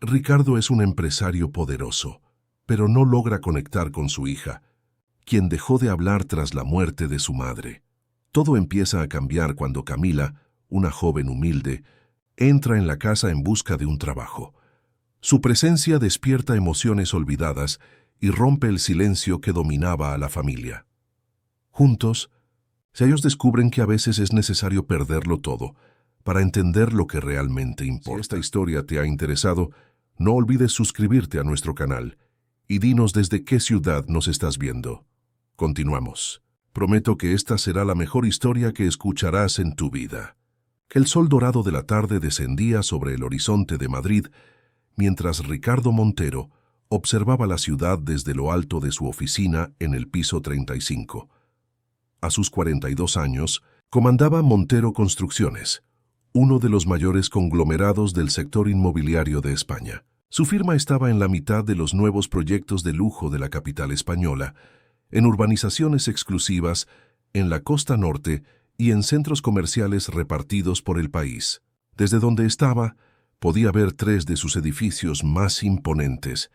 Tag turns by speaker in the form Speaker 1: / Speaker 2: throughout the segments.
Speaker 1: Ricardo es un empresario poderoso, pero no logra conectar con su hija, quien dejó de hablar tras la muerte de su madre. Todo empieza a cambiar cuando Camila, una joven humilde, entra en la casa en busca de un trabajo. Su presencia despierta emociones olvidadas y rompe el silencio que dominaba a la familia. Juntos, ellos descubren que a veces es necesario perderlo todo para entender lo que realmente importa. Si esta historia te ha interesado, no olvides suscribirte a nuestro canal y dinos desde qué ciudad nos estás viendo. Continuamos. Prometo que esta será la mejor historia que escucharás en tu vida. El sol dorado de la tarde descendía sobre el horizonte de Madrid, mientras Ricardo Montero observaba la ciudad desde lo alto de su oficina en el piso 35. A sus 42 años, comandaba Montero Construcciones, uno de los mayores conglomerados del sector inmobiliario de España. Su firma estaba en la mitad de los nuevos proyectos de lujo de la capital española, en urbanizaciones exclusivas, en la costa norte y en centros comerciales repartidos por el país. Desde donde estaba, podía ver 3 de sus edificios más imponentes,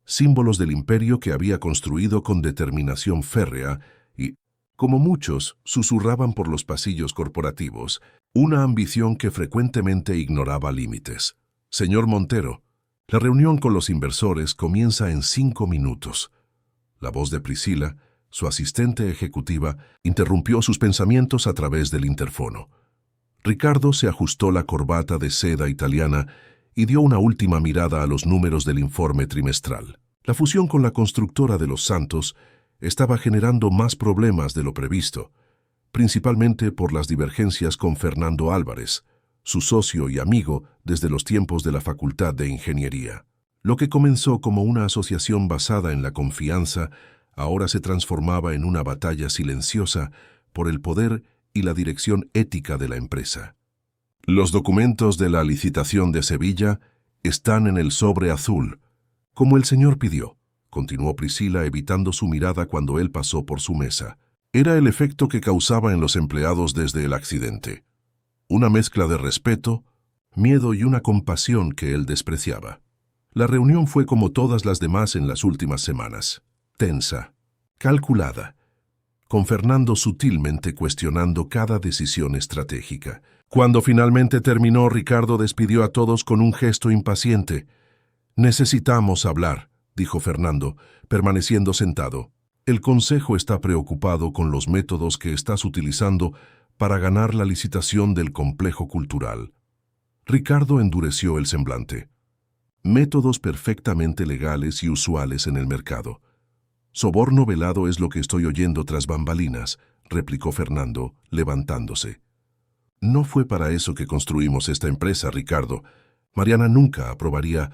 Speaker 1: símbolos del imperio que había construido con determinación férrea y, como muchos, susurraban por los pasillos corporativos, una ambición que frecuentemente ignoraba límites. Señor Montero, la reunión con los inversores comienza en 5 minutos. La voz de Priscila, su asistente ejecutiva, interrumpió sus pensamientos a través del interfono. Ricardo se ajustó la corbata de seda italiana y dio una última mirada a los números del informe trimestral. La fusión con la constructora de Los Santos estaba generando más problemas de lo previsto, principalmente por las divergencias con Fernando Álvarez, su socio y amigo desde los tiempos de la Facultad de Ingeniería. Lo que comenzó como una asociación basada en la confianza, ahora se transformaba en una batalla silenciosa por el poder y la dirección ética de la empresa. Los documentos de la licitación de Sevilla están en el sobre azul, como el señor pidió, continuó Priscila evitando su mirada cuando él pasó por su mesa. Era el efecto que causaba en los empleados desde el accidente. Una mezcla de respeto, miedo y una compasión que él despreciaba. La reunión fue como todas las demás en las últimas semanas, tensa, calculada, con Fernando sutilmente cuestionando cada decisión estratégica. Cuando finalmente terminó, Ricardo despidió a todos con un gesto impaciente. «Necesitamos hablar», dijo Fernando, permaneciendo sentado. «El Consejo está preocupado con los métodos que estás utilizando para ganar la licitación del complejo cultural». Ricardo endureció el semblante. «Métodos perfectamente legales y usuales en el mercado. Soborno velado es lo que estoy oyendo tras bambalinas», replicó Fernando, levantándose. «No fue para eso que construimos esta empresa, Ricardo. Mariana nunca aprobaría».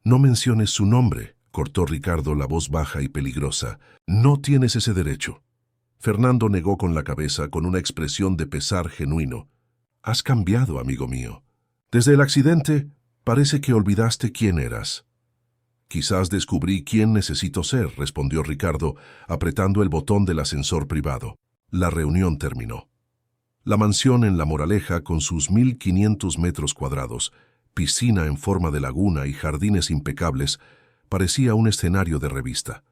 Speaker 1: «No menciones su nombre», cortó Ricardo la voz baja y peligrosa. «No tienes ese derecho». Fernando negó con la cabeza con una expresión de pesar genuino. «Has cambiado, amigo mío. Desde el accidente, parece que olvidaste quién eras». «Quizás descubrí quién necesito ser», respondió Ricardo, apretando el botón del ascensor privado. La reunión terminó. La mansión en La Moraleja, con sus 1.500 metros cuadrados, piscina en forma de laguna y jardines impecables, parecía un escenario de revista.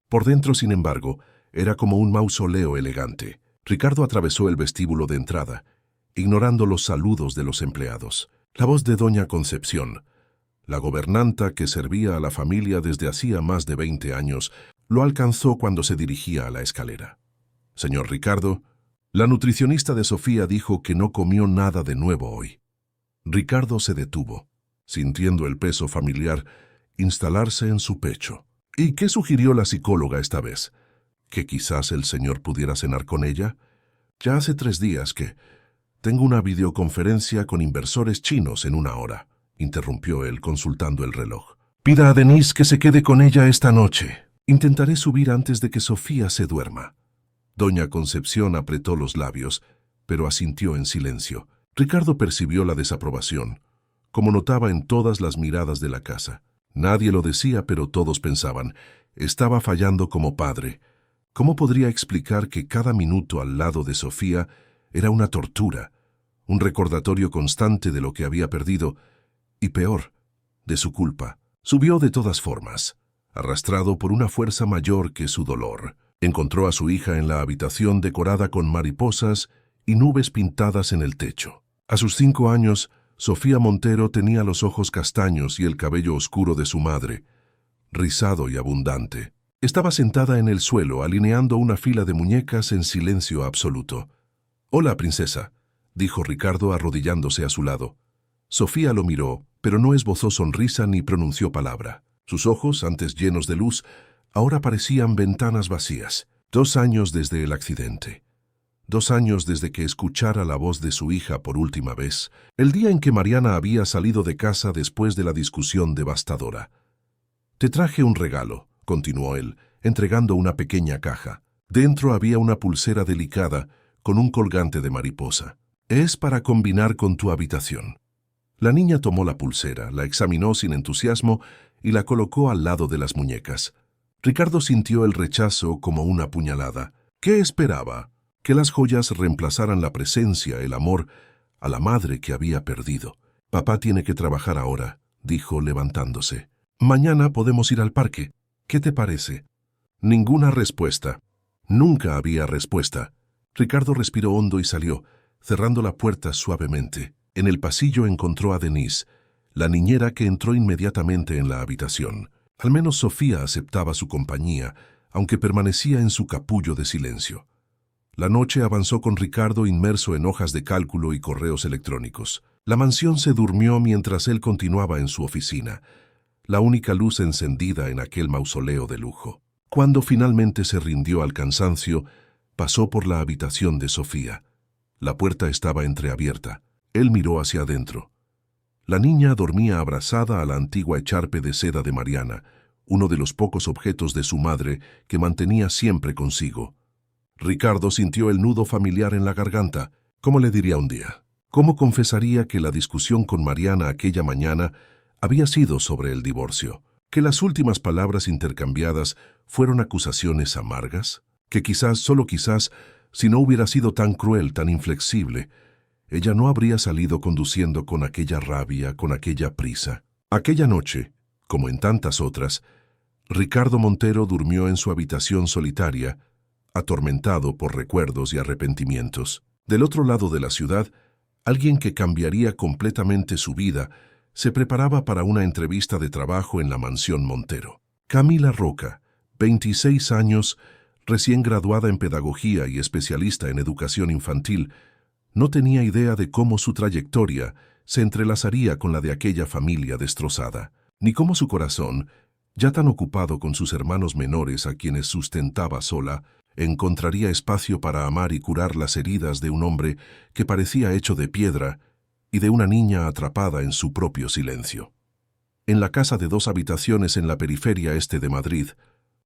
Speaker 1: Por dentro, sin embargo, era como un mausoleo elegante. Ricardo atravesó el vestíbulo de entrada, ignorando los saludos de los empleados. La voz de doña Concepción, la gobernanta que servía a la familia desde hacía más de 20 años, lo alcanzó cuando se dirigía a la escalera. «Señor Ricardo, la nutricionista de Sofía dijo que no comió nada de nuevo hoy». Ricardo se detuvo, sintiendo el peso familiar instalarse en su pecho. «¿Y qué sugirió la psicóloga esta vez? ¿Que quizás el señor pudiera cenar con ella? Ya hace 3 días que... Tengo una videoconferencia con inversores chinos en 1 hora», interrumpió él consultando el reloj. «Pida a Denise que se quede con ella esta noche. Intentaré subir antes de que Sofía se duerma». Doña Concepción apretó los labios, pero asintió en silencio. Ricardo percibió la desaprobación, como notaba en todas las miradas de la casa. Nadie lo decía, pero todos pensaban, estaba fallando como padre. ¿Cómo podría explicar que cada minuto al lado de Sofía era una tortura, un recordatorio constante de lo que había perdido, y peor, de su culpa. Subió de todas formas, arrastrado por una fuerza mayor que su dolor. Encontró a su hija en la habitación decorada con mariposas y nubes pintadas en el techo. A sus 5 años, Sofía Montero tenía los ojos castaños y el cabello oscuro de su madre, rizado y abundante. Estaba sentada en el suelo, alineando una fila de muñecas en silencio absoluto. «Hola, princesa», dijo Ricardo arrodillándose a su lado. Sofía lo miró, pero no esbozó sonrisa ni pronunció palabra. Sus ojos, antes llenos de luz, ahora parecían ventanas vacías. 2 años desde el accidente. 2 años desde que escuchara la voz de su hija por última vez, el día en que Mariana había salido de casa después de la discusión devastadora. «Te traje un regalo», continuó él, entregando una pequeña caja. Dentro había una pulsera delicada con un colgante de mariposa. «Es para combinar con tu habitación». La niña tomó la pulsera, la examinó sin entusiasmo y la colocó al lado de las muñecas. Ricardo sintió el rechazo como una puñalada. ¿Qué esperaba? Que las joyas reemplazaran la presencia, el amor, a la madre que había perdido. «Papá tiene que trabajar ahora», dijo levantándose. «Mañana podemos ir al parque. ¿Qué te parece?» Ninguna respuesta. Nunca había respuesta. Ricardo respiró hondo y salió, cerrando la puerta suavemente. En el pasillo encontró a Denise, la niñera que entró inmediatamente en la habitación. Al menos Sofía aceptaba su compañía, aunque permanecía en su capullo de silencio. La noche avanzó con Ricardo inmerso en hojas de cálculo y correos electrónicos. La mansión se durmió mientras él continuaba en su oficina, la única luz encendida en aquel mausoleo de lujo. Cuando finalmente se rindió al cansancio, pasó por la habitación de Sofía. La puerta estaba entreabierta. Él miró hacia adentro. La niña dormía abrazada a la antigua echarpe de seda de Mariana, uno de los pocos objetos de su madre que mantenía siempre consigo. Ricardo sintió el nudo familiar en la garganta. ¿Cómo le diría un día? ¿Cómo confesaría que la discusión con Mariana aquella mañana había sido sobre el divorcio? ¿Que las últimas palabras intercambiadas fueron acusaciones amargas? ¿Que quizás, solo quizás, si no hubiera sido tan cruel, tan inflexible, ella no habría salido conduciendo con aquella rabia, con aquella prisa? Aquella noche, como en tantas otras, Ricardo Montero durmió en su habitación solitaria, atormentado por recuerdos y arrepentimientos. Del otro lado de la ciudad, alguien que cambiaría completamente su vida se preparaba para una entrevista de trabajo en la mansión Montero. Camila Roca, 26 años, recién graduada en pedagogía y especialista en educación infantil, no tenía idea de cómo su trayectoria se entrelazaría con la de aquella familia destrozada, ni cómo su corazón, ya tan ocupado con sus hermanos menores a quienes sustentaba sola, encontraría espacio para amar y curar las heridas de un hombre que parecía hecho de piedra y de una niña atrapada en su propio silencio. En la casa de 2 habitaciones en la periferia este de Madrid,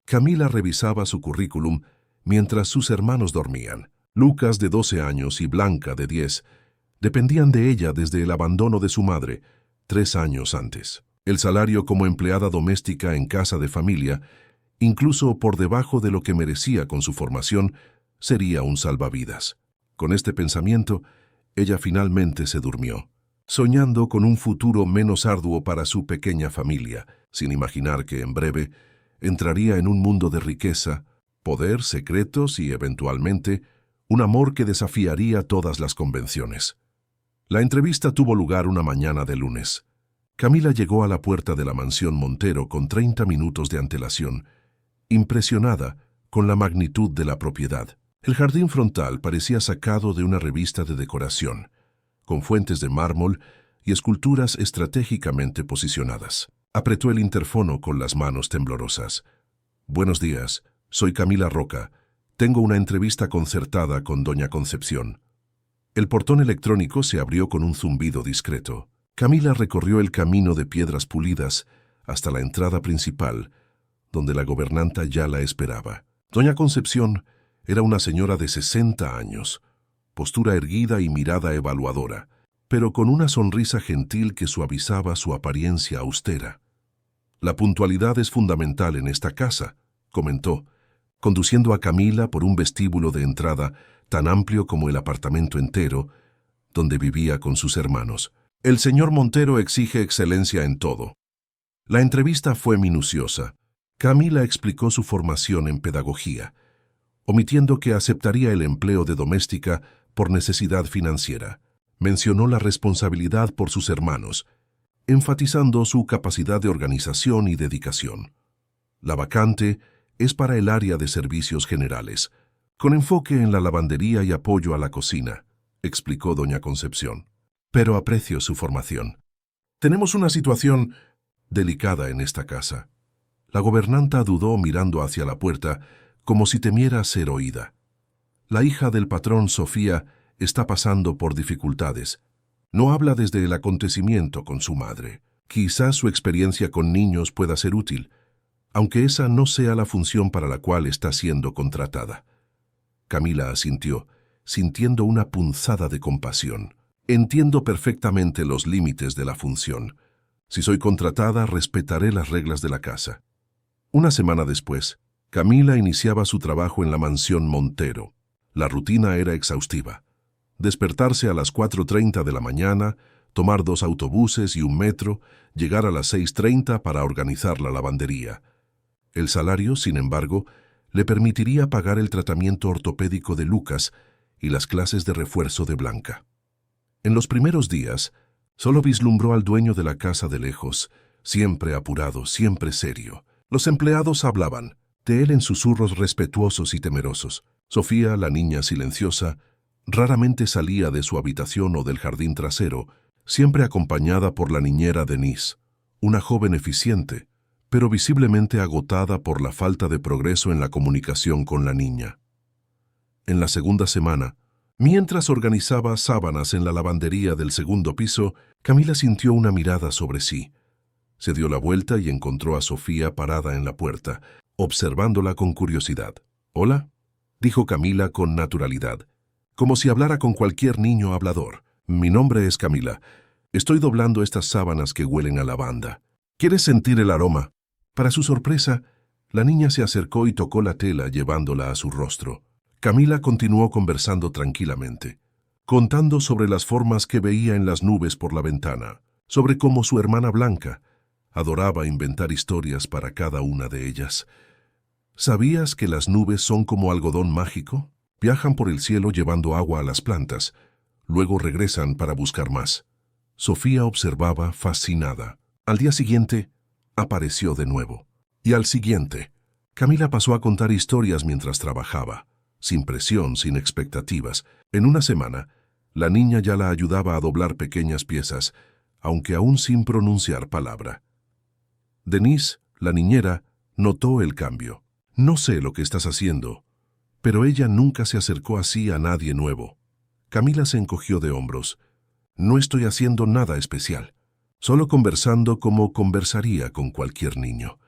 Speaker 1: Camila revisaba su currículum mientras sus hermanos dormían. Lucas, de 12 años, y Blanca, de 10, dependían de ella desde el abandono de su madre, 3 años antes. El salario como empleada doméstica en casa de familia, incluso por debajo de lo que merecía con su formación, sería un salvavidas. Con este pensamiento, ella finalmente se durmió, soñando con un futuro menos arduo para su pequeña familia, sin imaginar que en breve entraría en un mundo de riqueza, poder, secretos y, eventualmente, un amor que desafiaría todas las convenciones. La entrevista tuvo lugar una mañana de lunes. Camila llegó a la puerta de la mansión Montero con 30 minutos de antelación, impresionada con la magnitud de la propiedad. El jardín frontal parecía sacado de una revista de decoración, con fuentes de mármol y esculturas estratégicamente posicionadas. Apretó el interfono con las manos temblorosas. «Buenos días, soy Camila Roca. Tengo una entrevista concertada con doña Concepción». El portón electrónico se abrió con un zumbido discreto. Camila recorrió el camino de piedras pulidas hasta la entrada principal, donde la gobernanta ya la esperaba. Doña Concepción era una señora de 60 años, postura erguida y mirada evaluadora, pero con una sonrisa gentil que suavizaba su apariencia austera. «La puntualidad es fundamental en esta casa», comentó, conduciendo a Camila por un vestíbulo de entrada tan amplio como el apartamento entero, donde vivía con sus hermanos. «El señor Montero exige excelencia en todo». La entrevista fue minuciosa. Camila explicó su formación en pedagogía, omitiendo que aceptaría el empleo de doméstica por necesidad financiera. Mencionó la responsabilidad por sus hermanos, enfatizando su capacidad de organización y dedicación. La vacante es para el área de servicios generales, con enfoque en la lavandería y apoyo a la cocina, explicó doña Concepción. Pero aprecio su formación. Tenemos una situación delicada en esta casa. La gobernanta dudó mirando hacia la puerta, como si temiera ser oída. La hija del patrón, Sofía, está pasando por dificultades. No habla desde el acontecimiento con su madre. Quizás su experiencia con niños pueda ser útil, aunque esa no sea la función para la cual está siendo contratada. Camila asintió, sintiendo una punzada de compasión. Entiendo perfectamente los límites de la función. Si soy contratada, respetaré las reglas de la casa. Una semana después, Camila iniciaba su trabajo en la mansión Montero. La rutina era exhaustiva. Despertarse a las 4:30 de la mañana, tomar 2 autobuses y un metro, llegar a las 6:30 para organizar la lavandería. El salario, sin embargo, le permitiría pagar el tratamiento ortopédico de Lucas y las clases de refuerzo de Blanca. En los primeros días, solo vislumbró al dueño de la casa de lejos, siempre apurado, siempre serio. Los empleados hablaban, de él en susurros respetuosos y temerosos. Sofía, la niña silenciosa, raramente salía de su habitación o del jardín trasero, siempre acompañada por la niñera Denise, una joven eficiente, pero visiblemente agotada por la falta de progreso en la comunicación con la niña. En la segunda semana, mientras organizaba sábanas en la lavandería del segundo piso, Camila sintió una mirada sobre sí. Se dio la vuelta y encontró a Sofía parada en la puerta, observándola con curiosidad. «¿Hola?», dijo Camila con naturalidad, como si hablara con cualquier niño hablador. «Mi nombre es Camila. Estoy doblando estas sábanas que huelen a lavanda. ¿Quieres sentir el aroma?». Para su sorpresa, la niña se acercó y tocó la tela llevándola a su rostro. Camila continuó conversando tranquilamente, contando sobre las formas que veía en las nubes por la ventana, sobre cómo su hermana Blanca adoraba inventar historias para cada una de ellas. ¿Sabías que las nubes son como algodón mágico? Viajan por el cielo llevando agua a las plantas, luego regresan para buscar más. Sofía observaba fascinada. Al día siguiente, apareció de nuevo. Y al siguiente, Camila pasó a contar historias mientras trabajaba, sin presión, sin expectativas. En una semana, la niña ya la ayudaba a doblar pequeñas piezas, aunque aún sin pronunciar palabra. Denise, la niñera, notó el cambio. «No sé lo que estás haciendo», pero ella nunca se acercó así a nadie nuevo. Camila se encogió de hombros. «No estoy haciendo nada especial, solo conversando como conversaría con cualquier niño».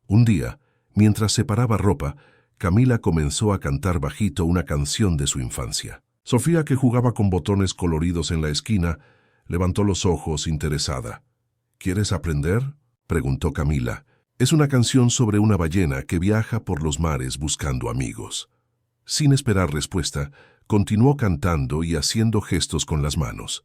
Speaker 1: Un día, mientras separaba ropa, Camila comenzó a cantar bajito una canción de su infancia. Sofía, que jugaba con botones coloridos en la esquina, levantó los ojos interesada. «¿Quieres aprender?», preguntó Camila. «Es una canción sobre una ballena que viaja por los mares buscando amigos». Sin esperar respuesta, continuó cantando y haciendo gestos con las manos.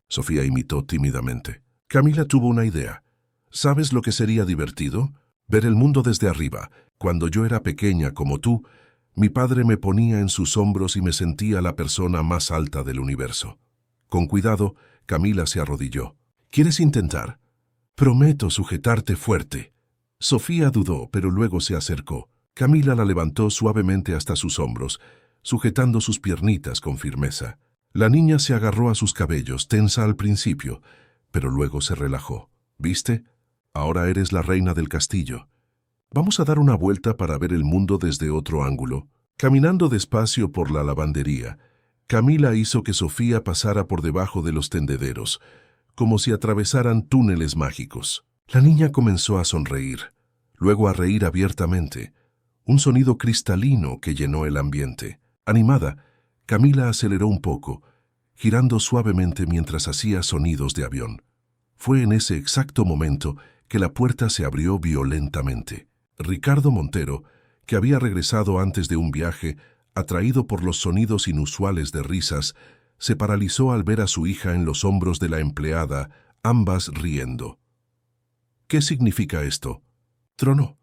Speaker 1: Sofía imitó tímidamente. Camila tuvo una idea. «¿Sabes lo que sería divertido? Ver el mundo desde arriba. Cuando yo era pequeña como tú, mi padre me ponía en sus hombros y me sentía la persona más alta del universo». Con cuidado, Camila se arrodilló. «¿Quieres intentar?». «Prometo sujetarte fuerte». Sofía dudó, pero luego se acercó. Camila la levantó suavemente hasta sus hombros, sujetando sus piernitas con firmeza. La niña se agarró a sus cabellos, tensa al principio, pero luego se relajó. «¿Viste? Ahora eres la reina del castillo. Vamos a dar una vuelta para ver el mundo desde otro ángulo». Caminando despacio por la lavandería, Camila hizo que Sofía pasara por debajo de los tendederos, como si atravesaran túneles mágicos. La niña comenzó a sonreír, luego a reír abiertamente, un sonido cristalino que llenó el ambiente. Animada, Camila aceleró un poco, girando suavemente mientras hacía sonidos de avión. Fue en ese exacto momento que la puerta se abrió violentamente. Ricardo Montero, que había regresado antes de un viaje, atraído por los sonidos inusuales de risas, se paralizó al ver a su hija en los hombros de la empleada, ambas riendo. ¿Qué significa esto? Tronó,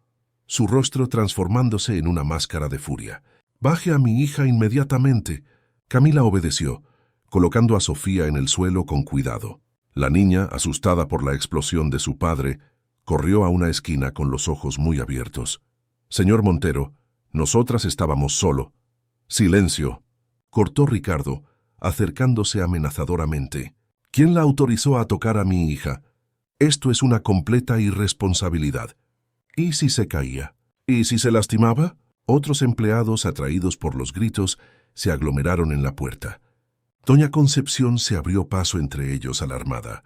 Speaker 1: su rostro transformándose en una máscara de furia. «Baje a mi hija inmediatamente». Camila obedeció, colocando a Sofía en el suelo con cuidado. La niña, asustada por la explosión de su padre, corrió a una esquina con los ojos muy abiertos. «Señor Montero, nosotras estábamos solo». «Silencio», cortó Ricardo, acercándose amenazadoramente. «¿Quién la autorizó a tocar a mi hija? Esto es una completa irresponsabilidad». ¿Y si se caía? ¿Y si se lastimaba? Otros empleados, atraídos por los gritos, se aglomeraron en la puerta. Doña Concepción se abrió paso entre ellos alarmada.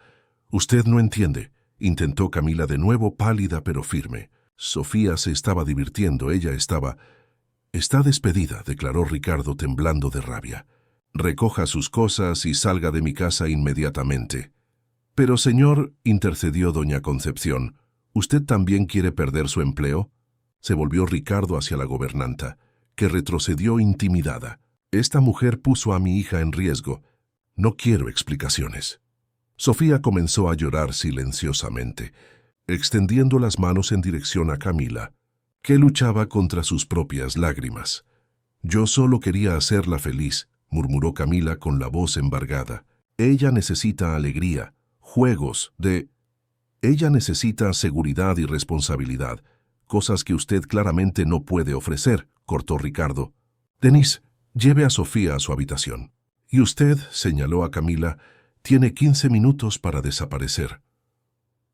Speaker 1: «Usted no entiende», intentó Camila de nuevo, pálida pero firme. Sofía se estaba divirtiendo, ella estaba... «Está despedida», declaró Ricardo temblando de rabia. «Recoja sus cosas y salga de mi casa inmediatamente». «Pero señor», intercedió doña Concepción, «¿usted también quiere perder su empleo?». Se volvió Ricardo hacia la gobernanta, que retrocedió intimidada. «Esta mujer puso a mi hija en riesgo. No quiero explicaciones». Sofía comenzó a llorar silenciosamente, extendiendo las manos en dirección a Camila, que luchaba contra sus propias lágrimas. «Yo solo quería hacerla feliz», murmuró Camila con la voz embargada. «Ella necesita alegría, juegos, Ella necesita seguridad y responsabilidad, cosas que usted claramente no puede ofrecer», cortó Ricardo. «Denise, lleve a Sofía a su habitación. Y usted», señaló a Camila, «tiene 15 minutos para desaparecer».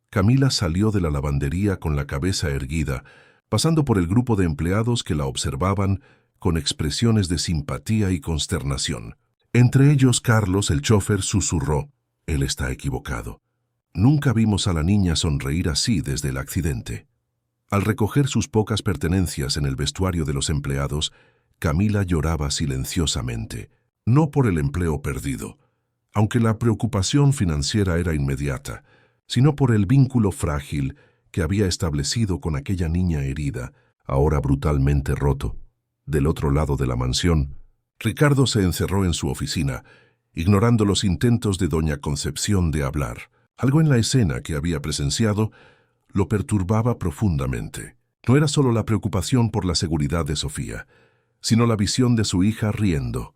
Speaker 1: Camila salió de la lavandería con la cabeza erguida, pasando por el grupo de empleados que la observaban con expresiones de simpatía y consternación. Entre ellos, Carlos, el chofer, susurró: «Él está equivocado. Nunca vimos a la niña sonreír así desde el accidente». Al recoger sus pocas pertenencias en el vestuario de los empleados, Camila lloraba silenciosamente, no por el empleo perdido, aunque la preocupación financiera era inmediata, sino por el vínculo frágil que había establecido con aquella niña herida, ahora brutalmente roto. Del otro lado de la mansión, Ricardo se encerró en su oficina, ignorando los intentos de doña Concepción de hablar. Algo en la escena que había presenciado lo perturbaba profundamente. No era solo la preocupación por la seguridad de Sofía, sino la visión de su hija riendo,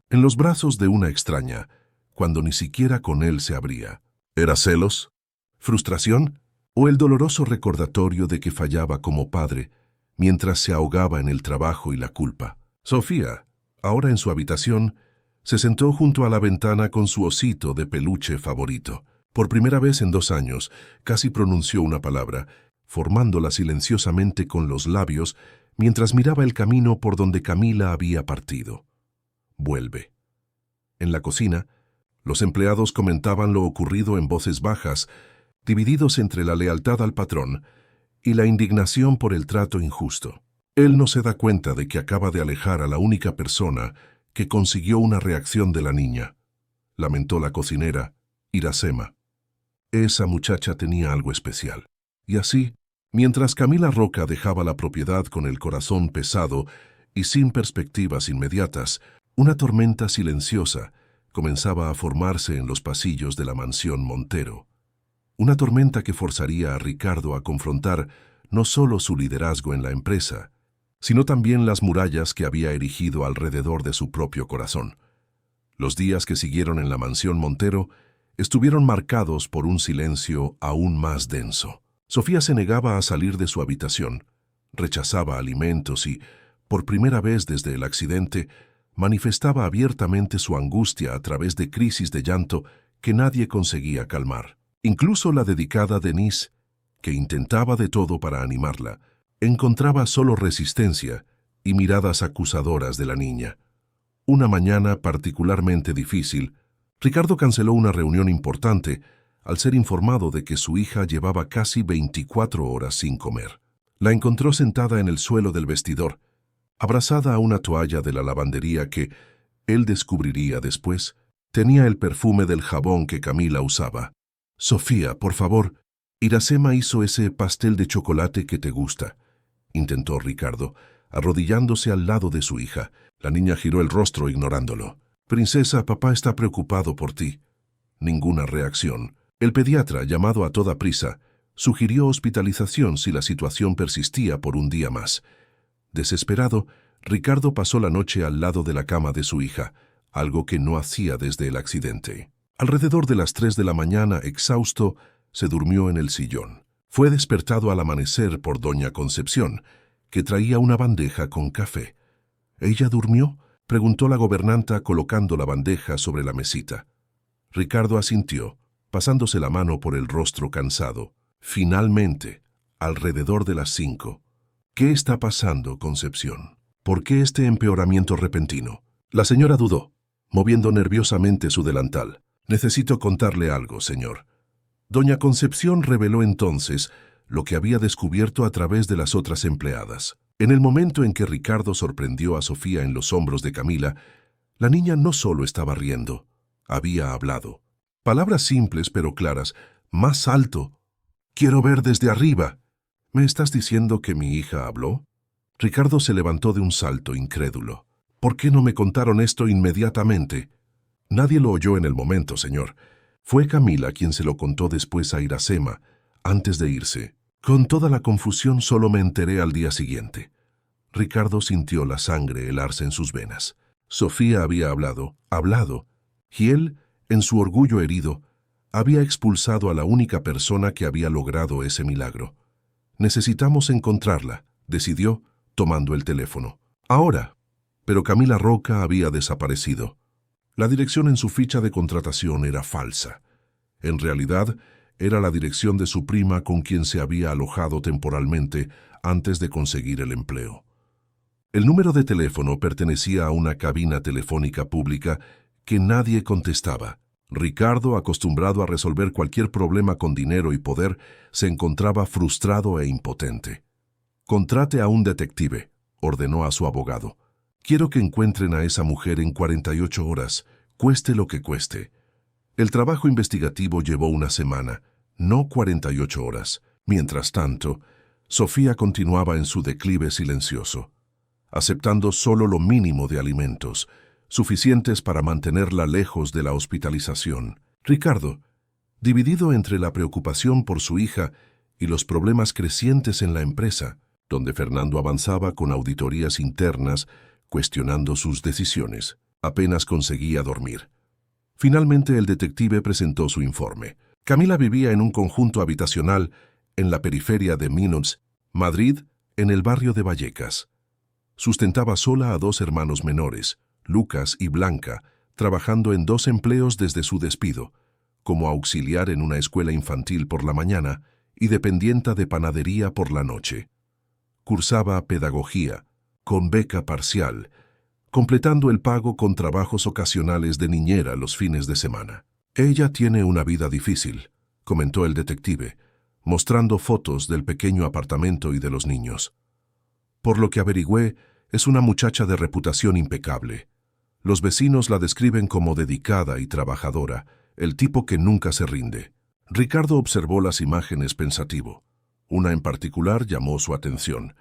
Speaker 1: en los brazos de una extraña, cuando ni siquiera con él se abría. ¿Era celos? ¿Frustración? ¿O el doloroso recordatorio de que fallaba como padre, mientras se ahogaba en el trabajo y la culpa? Sofía, ahora en su habitación, se sentó junto a la ventana con su osito de peluche favorito. Por primera vez en 2 años, casi pronunció una palabra, formándola silenciosamente con los labios, mientras miraba el camino por donde Camila había partido. «Vuelve». En la cocina, los empleados comentaban lo ocurrido en voces bajas, divididos entre la lealtad al patrón y la indignación por el trato injusto. Él no se da cuenta de que acaba de alejar a la única persona que consiguió una reacción de la niña, lamentó la cocinera, Iracema. Esa muchacha tenía algo especial. Y así, mientras Camila Roca dejaba la propiedad con el corazón pesado y sin perspectivas inmediatas, una tormenta silenciosa comenzaba a formarse en los pasillos de la mansión Montero. Una tormenta que forzaría a Ricardo a confrontar no solo su liderazgo en la empresa, sino también las murallas que había erigido alrededor de su propio corazón. Los días que siguieron en la mansión Montero estuvieron marcados por un silencio aún más denso. Sofía se negaba a salir de su habitación, rechazaba alimentos y, por primera vez desde el accidente, manifestaba abiertamente su angustia a través de crisis de llanto que nadie conseguía calmar. Incluso la dedicada Denise, que intentaba de todo para animarla, encontraba solo resistencia y miradas acusadoras de la niña. Una mañana particularmente difícil, Ricardo canceló una reunión importante al ser informado de que su hija llevaba casi 24 horas sin comer. La encontró sentada en el suelo del vestidor, abrazada a una toalla de la lavandería que, él descubriría después, tenía el perfume del jabón que Camila usaba. «Sofía, por favor, Iracema hizo ese pastel de chocolate que te gusta», intentó Ricardo, arrodillándose al lado de su hija. La niña giró el rostro ignorándolo. «Princesa, papá está preocupado por ti». Ninguna reacción. El pediatra, llamado a toda prisa, Sugirió hospitalización si la situación persistía por un día más. Desesperado, Ricardo pasó la noche al lado de la cama de su hija, algo que no hacía desde el accidente. Alrededor de las 3 de la mañana, exhausto, se durmió en el sillón. Fue despertado al amanecer por doña Concepción, que traía una bandeja con café. ¿Ella durmió?, preguntó la gobernanta colocando la bandeja sobre la mesita. Ricardo asintió, pasándose la mano por el rostro cansado. Finalmente, alrededor de las 5. ¿Qué está pasando, Concepción? ¿Por qué este empeoramiento repentino? La señora dudó, moviendo nerviosamente su delantal. Necesito contarle algo, señor. Doña Concepción reveló entonces lo que había descubierto a través de las otras empleadas. En el momento en que Ricardo sorprendió a Sofía en los hombros de Camila, la niña no solo estaba riendo, había hablado. Palabras simples pero claras, más alto. «Quiero ver desde arriba». ¿Me estás diciendo que mi hija habló? Ricardo se levantó de un salto, incrédulo. ¿Por qué no me contaron esto inmediatamente? Nadie lo oyó en el momento, señor. Fue Camila quien se lo contó después a Iracema, antes de irse. Con toda la confusión solo me enteré al día siguiente. Ricardo sintió la sangre helarse en sus venas. Sofía había hablado, y él, en su orgullo herido, había expulsado a la única persona que había logrado ese milagro. Necesitamos encontrarla, decidió, tomando el teléfono. Ahora. Pero Camila Roca había desaparecido. La dirección en su ficha de contratación era falsa. En realidad, era la dirección de su prima con quien se había alojado temporalmente antes de conseguir el empleo. El número de teléfono pertenecía a una cabina telefónica pública que nadie contestaba. Ricardo, acostumbrado a resolver cualquier problema con dinero y poder, se encontraba frustrado e impotente. «Contrate a un detective», ordenó a su abogado. «Quiero que encuentren a esa mujer en 48 horas, cueste lo que cueste». El trabajo investigativo llevó una semana, no 48 horas. Mientras tanto, Sofía continuaba en su declive silencioso, aceptando solo lo mínimo de alimentos, suficientes para mantenerla lejos de la hospitalización. Ricardo, dividido entre la preocupación por su hija y los problemas crecientes en la empresa, donde Fernando avanzaba con auditorías internas, cuestionando sus decisiones, apenas conseguía dormir. Finalmente el detective presentó su informe. Camila vivía en un conjunto habitacional en la periferia de Minos, Madrid, en el barrio de Vallecas. Sustentaba sola a 2 hermanos menores, Lucas y Blanca, trabajando en 2 empleos desde su despido, como auxiliar en una escuela infantil por la mañana y dependienta de panadería por la noche. Cursaba pedagogía, con beca parcial, completando el pago con trabajos ocasionales de niñera los fines de semana. «Ella tiene una vida difícil», comentó el detective, mostrando fotos del pequeño apartamento y de los niños. «Por lo que averigüé, es una muchacha de reputación impecable. Los vecinos la describen como dedicada y trabajadora, el tipo que nunca se rinde». Ricardo observó las imágenes pensativo. Una en particular llamó su atención.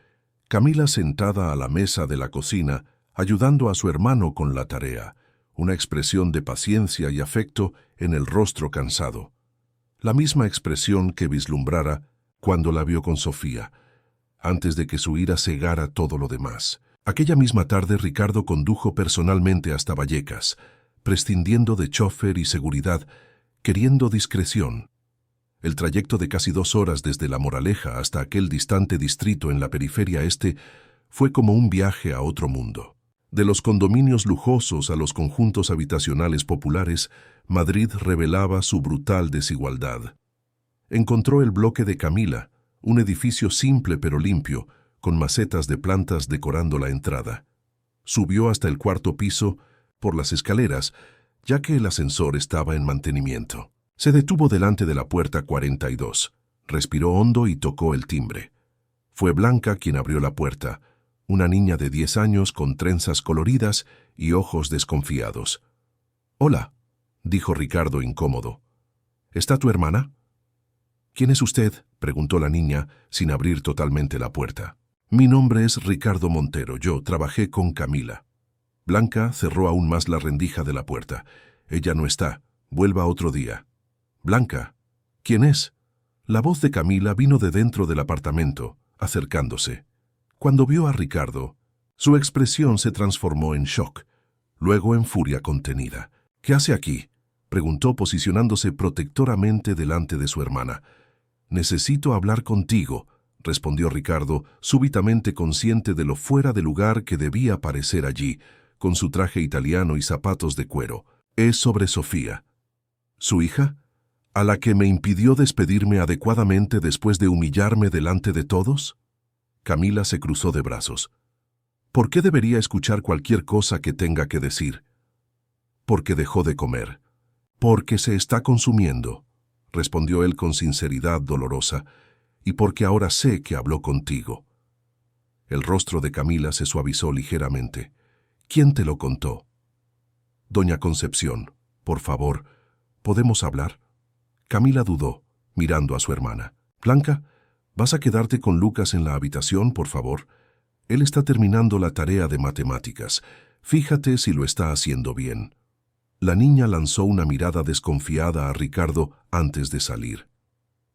Speaker 1: Camila sentada a la mesa de la cocina, ayudando a su hermano con la tarea, una expresión de paciencia y afecto en el rostro cansado. La misma expresión que vislumbrara cuando la vio con Sofía, antes de que su ira cegara todo lo demás. Aquella misma tarde Ricardo condujo personalmente hasta Vallecas, prescindiendo de chofer y seguridad, queriendo discreción. El trayecto de casi 2 horas desde La Moraleja hasta aquel distante distrito en la periferia este fue como un viaje a otro mundo. De los condominios lujosos a los conjuntos habitacionales populares, Madrid revelaba su brutal desigualdad. Encontró el bloque de Camila, un edificio simple pero limpio, con macetas de plantas decorando la entrada. Subió hasta el 4º piso por las escaleras, ya que el ascensor estaba en mantenimiento. Se detuvo delante de la puerta 42, respiró hondo y tocó el timbre. Fue Blanca quien abrió la puerta, una niña de 10 años con trenzas coloridas y ojos desconfiados. «Hola», dijo Ricardo incómodo. «¿Está tu hermana?» «¿Quién es usted?», preguntó la niña, sin abrir totalmente la puerta. «Mi nombre es Ricardo Montero, yo trabajé con Camila». Blanca cerró aún más la rendija de la puerta. «Ella no está, vuelva otro día». «Blanca, ¿quién es?». La voz de Camila vino de dentro del apartamento, acercándose. Cuando vio a Ricardo, su expresión se transformó en shock, luego en furia contenida. «¿Qué hace aquí?», preguntó posicionándose protectoramente delante de su hermana. «Necesito hablar contigo», respondió Ricardo, súbitamente consciente de lo fuera de lugar que debía parecer allí, con su traje italiano y zapatos de cuero. «Es sobre Sofía». «¿Su hija? ¿A la que me impidió despedirme adecuadamente después de humillarme delante de todos?». Camila se cruzó de brazos. «¿Por qué debería escuchar cualquier cosa que tenga que decir?». «Porque dejó de comer». «Porque se está consumiendo», respondió él con sinceridad dolorosa, «y porque ahora sé que habló contigo». El rostro de Camila se suavizó ligeramente. «¿Quién te lo contó?». «Doña Concepción, por favor, ¿podemos hablar?». Camila dudó, mirando a su hermana. «Blanca, ¿vas a quedarte con Lucas en la habitación, por favor? Él está terminando la tarea de matemáticas. Fíjate si lo está haciendo bien». La niña lanzó una mirada desconfiada a Ricardo antes de salir.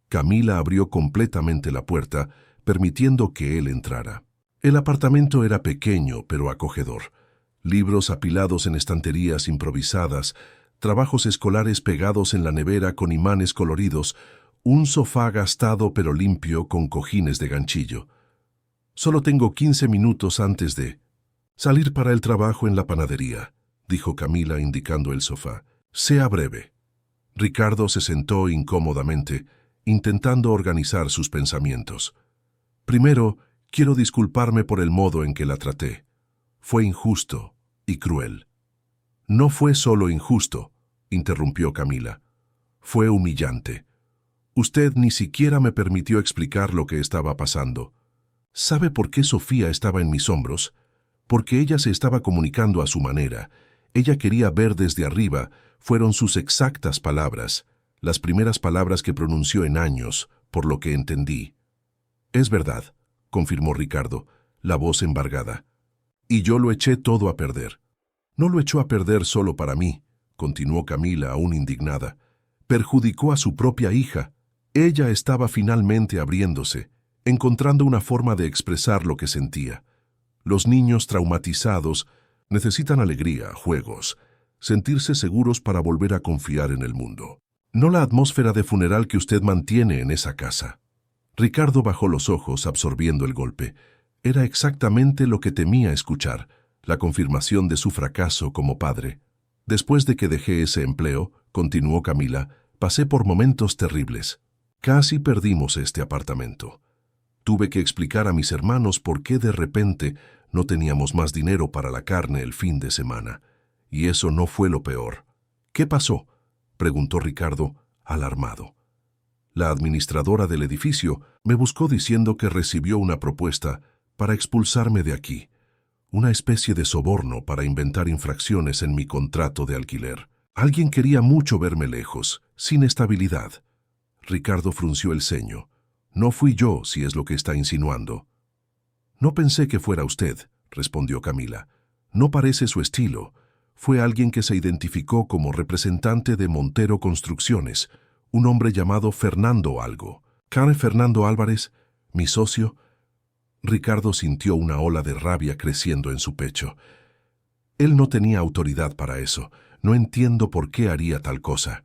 Speaker 1: Camila abrió completamente la puerta, permitiendo que él entrara. El apartamento era pequeño, pero acogedor. Libros apilados en estanterías improvisadas, trabajos escolares pegados en la nevera con imanes coloridos, un sofá gastado pero limpio con cojines de ganchillo. «Solo tengo 15 minutos antes de salir para el trabajo en la panadería», dijo Camila indicando el sofá. «Sea breve». Ricardo se sentó incómodamente, intentando organizar sus pensamientos. «Primero, quiero disculparme por el modo en que la traté. Fue injusto y cruel». «No fue solo injusto», interrumpió Camila. «Fue humillante. Usted ni siquiera me permitió explicar lo que estaba pasando. ¿Sabe por qué Sofía estaba en mis hombros? Porque ella se estaba comunicando a su manera. Ella quería ver desde arriba», fueron sus exactas palabras, las primeras palabras que pronunció en años, por lo que entendí. «Es verdad», confirmó Ricardo, la voz embargada. «Y yo lo eché todo a perder». «No lo echó a perder solo para mí», continuó Camila aún indignada. «Perjudicó a su propia hija. Ella estaba finalmente abriéndose, encontrando una forma de expresar lo que sentía. Los niños traumatizados necesitan alegría, juegos, sentirse seguros para volver a confiar en el mundo. No la atmósfera de funeral que usted mantiene en esa casa». Ricardo bajó los ojos, absorbiendo el golpe. Era exactamente lo que temía escuchar, la confirmación de su fracaso como padre. «Después de que dejé ese empleo», continuó Camila, «pasé por momentos terribles. Casi perdimos este apartamento. Tuve que explicar a mis hermanos por qué de repente no teníamos más dinero para la carne el fin de semana. Y eso no fue lo peor». «¿Qué pasó?», preguntó Ricardo, alarmado. «La administradora del edificio me buscó diciendo que recibió una propuesta para expulsarme de aquí. Una especie de soborno para inventar infracciones en mi contrato de alquiler. Alguien quería mucho verme lejos, sin estabilidad». Ricardo frunció el ceño. «No fui yo, si es lo que está insinuando». «No pensé que fuera usted», respondió Camila. «No parece su estilo. Fue alguien que se identificó como representante de Montero Construcciones, un hombre llamado Fernando algo. ¿Can Fernando Álvarez, mi socio?». Ricardo sintió una ola de rabia creciendo en su pecho. Él no tenía autoridad para eso. No entiendo por qué haría tal cosa.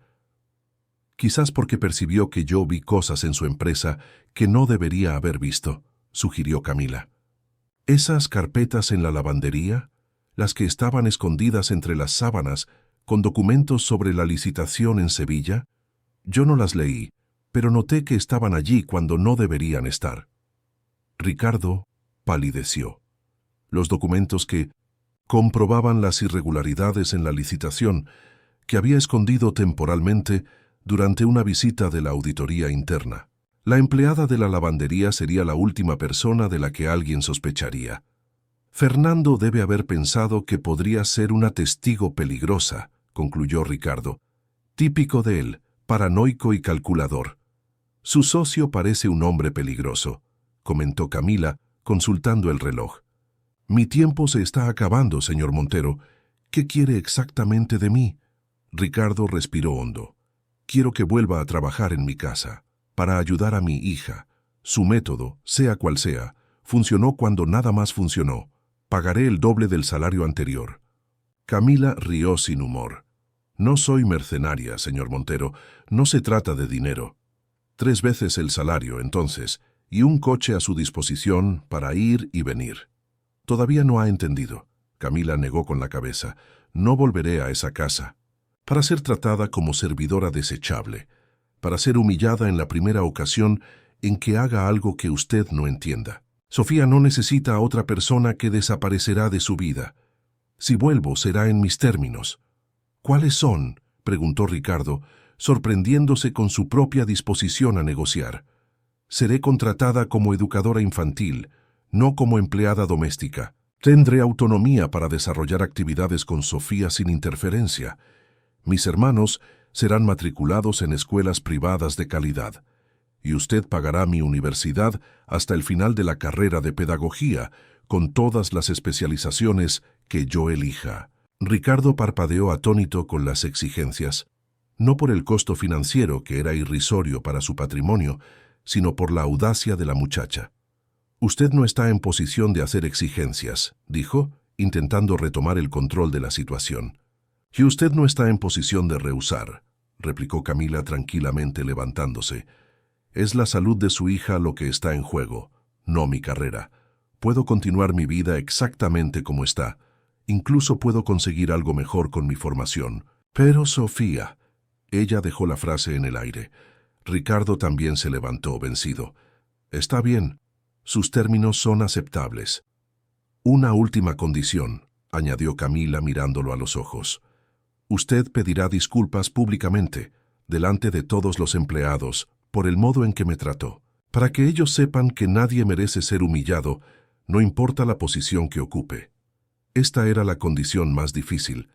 Speaker 1: «Quizás porque percibió que yo vi cosas en su empresa que no debería haber visto», sugirió Camila. «Esas carpetas en la lavandería, las que estaban escondidas entre las sábanas con documentos sobre la licitación en Sevilla, yo no las leí, pero noté que estaban allí cuando no deberían estar». Ricardo palideció. Los documentos que comprobaban las irregularidades en la licitación que había escondido temporalmente durante una visita de la auditoría interna. La empleada de la lavandería sería la última persona de la que alguien sospecharía. «Fernando debe haber pensado que podría ser una testigo peligrosa», concluyó Ricardo. «Típico de él, paranoico y calculador». «Su socio parece un hombre peligroso», comentó Camila, consultando el reloj. «Mi tiempo se está acabando, señor Montero. ¿Qué quiere exactamente de mí?». Ricardo respiró hondo. «Quiero que vuelva a trabajar en mi casa. para ayudar a mi hija. Su método, sea cual sea, funcionó cuando nada más funcionó. Pagaré el doble del salario anterior. Camila rió sin humor. No soy mercenaria, señor Montero. No se trata de dinero. 3 veces el salario, entonces, y un coche a su disposición para ir y venir. Todavía no ha entendido. Camila negó con la cabeza. No volveré a esa casa. Para ser tratada como servidora desechable. Para ser humillada en la primera ocasión en que haga algo que usted no entienda. Sofía no necesita a otra persona que desaparecerá de su vida. Si vuelvo, será en mis términos. ¿Cuáles son?, preguntó Ricardo, sorprendiéndose con su propia disposición a negociar. Seré contratada como educadora infantil, no como empleada doméstica. Tendré autonomía para desarrollar actividades con Sofía sin interferencia. Mis hermanos serán matriculados en escuelas privadas de calidad. Y usted pagará mi universidad hasta el final de la carrera de pedagogía, con todas las especializaciones que yo elija. Ricardo parpadeó atónito con las exigencias, no por el costo financiero, que era irrisorio para su patrimonio, sino por la audacia de la muchacha. Usted no está en posición de hacer exigencias, dijo, intentando retomar el control de la situación. Y usted no está en posición de rehusar, replicó Camila tranquilamente levantándose. Es la salud de su hija lo que está en juego, no mi carrera. Puedo continuar mi vida exactamente como está. Incluso puedo conseguir algo mejor con mi formación. Pero Sofía... Ella dejó la frase en el aire. Ricardo también se levantó, vencido. Está bien. Sus términos son aceptables. Una última condición, añadió Camila mirándolo a los ojos. Usted pedirá disculpas públicamente, delante de todos los empleados, por el modo en que me trató, para que ellos sepan que nadie merece ser humillado, no importa la posición que ocupe. Esta era la condición más difícil.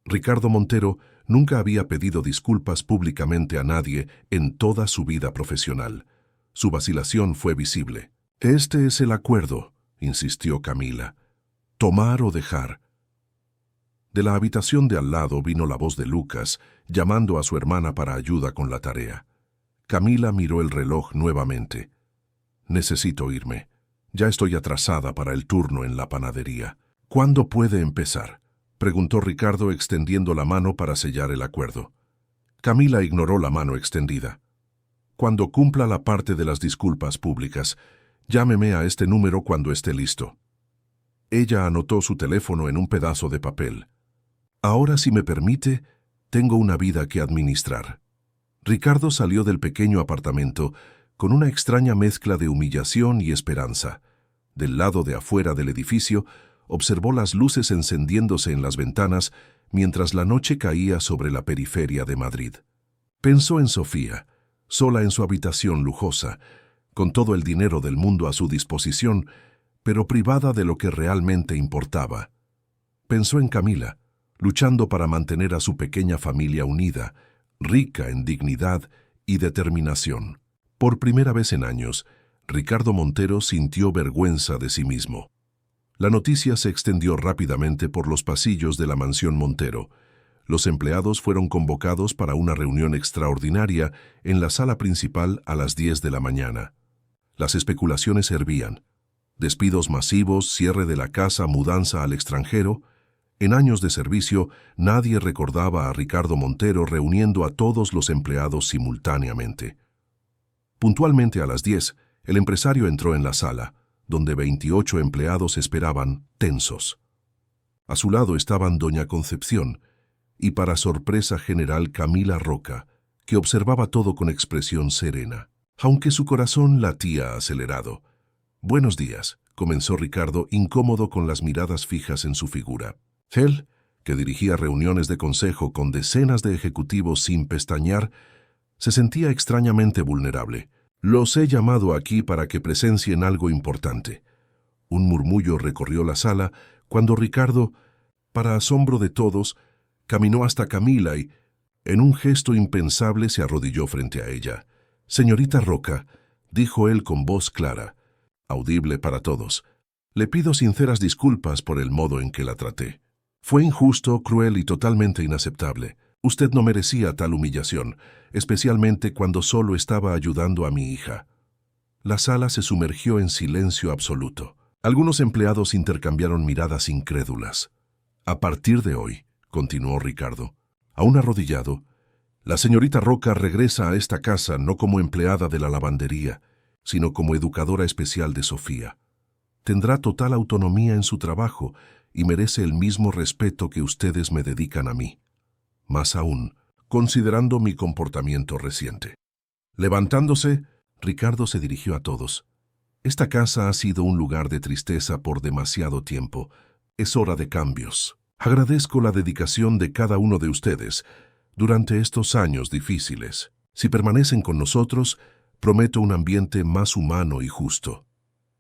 Speaker 1: Ricardo Montero nunca había pedido disculpas públicamente a nadie en toda su vida profesional. Su vacilación fue visible. «Este es el acuerdo», insistió Camila. «Tomar o dejar». De la habitación de al lado vino la voz de Lucas, llamando a su hermana para ayuda con la tarea. Camila miró el reloj nuevamente. «Necesito irme. Ya estoy atrasada para el turno en la panadería». «¿Cuándo puede empezar?», preguntó Ricardo extendiendo la mano para sellar el acuerdo. Camila ignoró la mano extendida. «Cuando cumpla la parte de las disculpas públicas, llámeme a este número cuando esté listo». Ella anotó su teléfono en un pedazo de papel. «Ahora, si me permite, tengo una vida que administrar». Ricardo salió del pequeño apartamento con una extraña mezcla de humillación y esperanza. Del lado de afuera del edificio, observó las luces encendiéndose en las ventanas mientras la noche caía sobre la periferia de Madrid. Pensó en Sofía, sola en su habitación lujosa, con todo el dinero del mundo a su disposición, pero privada de lo que realmente importaba. Pensó en Camila, luchando para mantener a su pequeña familia unida, rica en dignidad y determinación. Por primera vez en años, Ricardo Montero sintió vergüenza de sí mismo. La noticia se extendió rápidamente por los pasillos de la mansión Montero. Los empleados fueron convocados para una reunión extraordinaria en la sala principal a las 10 de la mañana. Las especulaciones hervían. Despidos masivos, cierre de la casa, mudanza al extranjero. En años de servicio, nadie recordaba a Ricardo Montero reuniendo a todos los empleados simultáneamente. Puntualmente a las 10, el empresario entró en la sala, donde 28 empleados esperaban, tensos. A su lado estaban doña Concepción y, para sorpresa general, Camila Roca, que observaba todo con expresión serena, aunque su corazón latía acelerado. «Buenos días», comenzó Ricardo, incómodo con las miradas fijas en su figura. Él, que dirigía reuniones de consejo con decenas de ejecutivos sin pestañear, se sentía extrañamente vulnerable. «Los he llamado aquí para que presencien algo importante». Un murmullo recorrió la sala cuando Ricardo, para asombro de todos, caminó hasta Camila y, en un gesto impensable, se arrodilló frente a ella. «Señorita Roca», dijo él con voz clara, audible para todos, «le pido sinceras disculpas por el modo en que la traté. Fue injusto, cruel y totalmente inaceptable. Usted no merecía tal humillación, especialmente cuando solo estaba ayudando a mi hija. La sala se sumergió en silencio absoluto. Algunos empleados intercambiaron miradas incrédulas. A partir de hoy, continuó Ricardo, aún arrodillado, la señorita Roca regresa a esta casa no como empleada de la lavandería, sino como educadora especial de Sofía. Tendrá total autonomía en su trabajo y merece el mismo respeto que ustedes me dedican a mí. Más aún, considerando mi comportamiento reciente. Levantándose, Ricardo se dirigió a todos. Esta casa ha sido un lugar de tristeza por demasiado tiempo. Es hora de cambios. Agradezco la dedicación de cada uno de ustedes durante estos años difíciles. Si permanecen con nosotros, prometo un ambiente más humano y justo.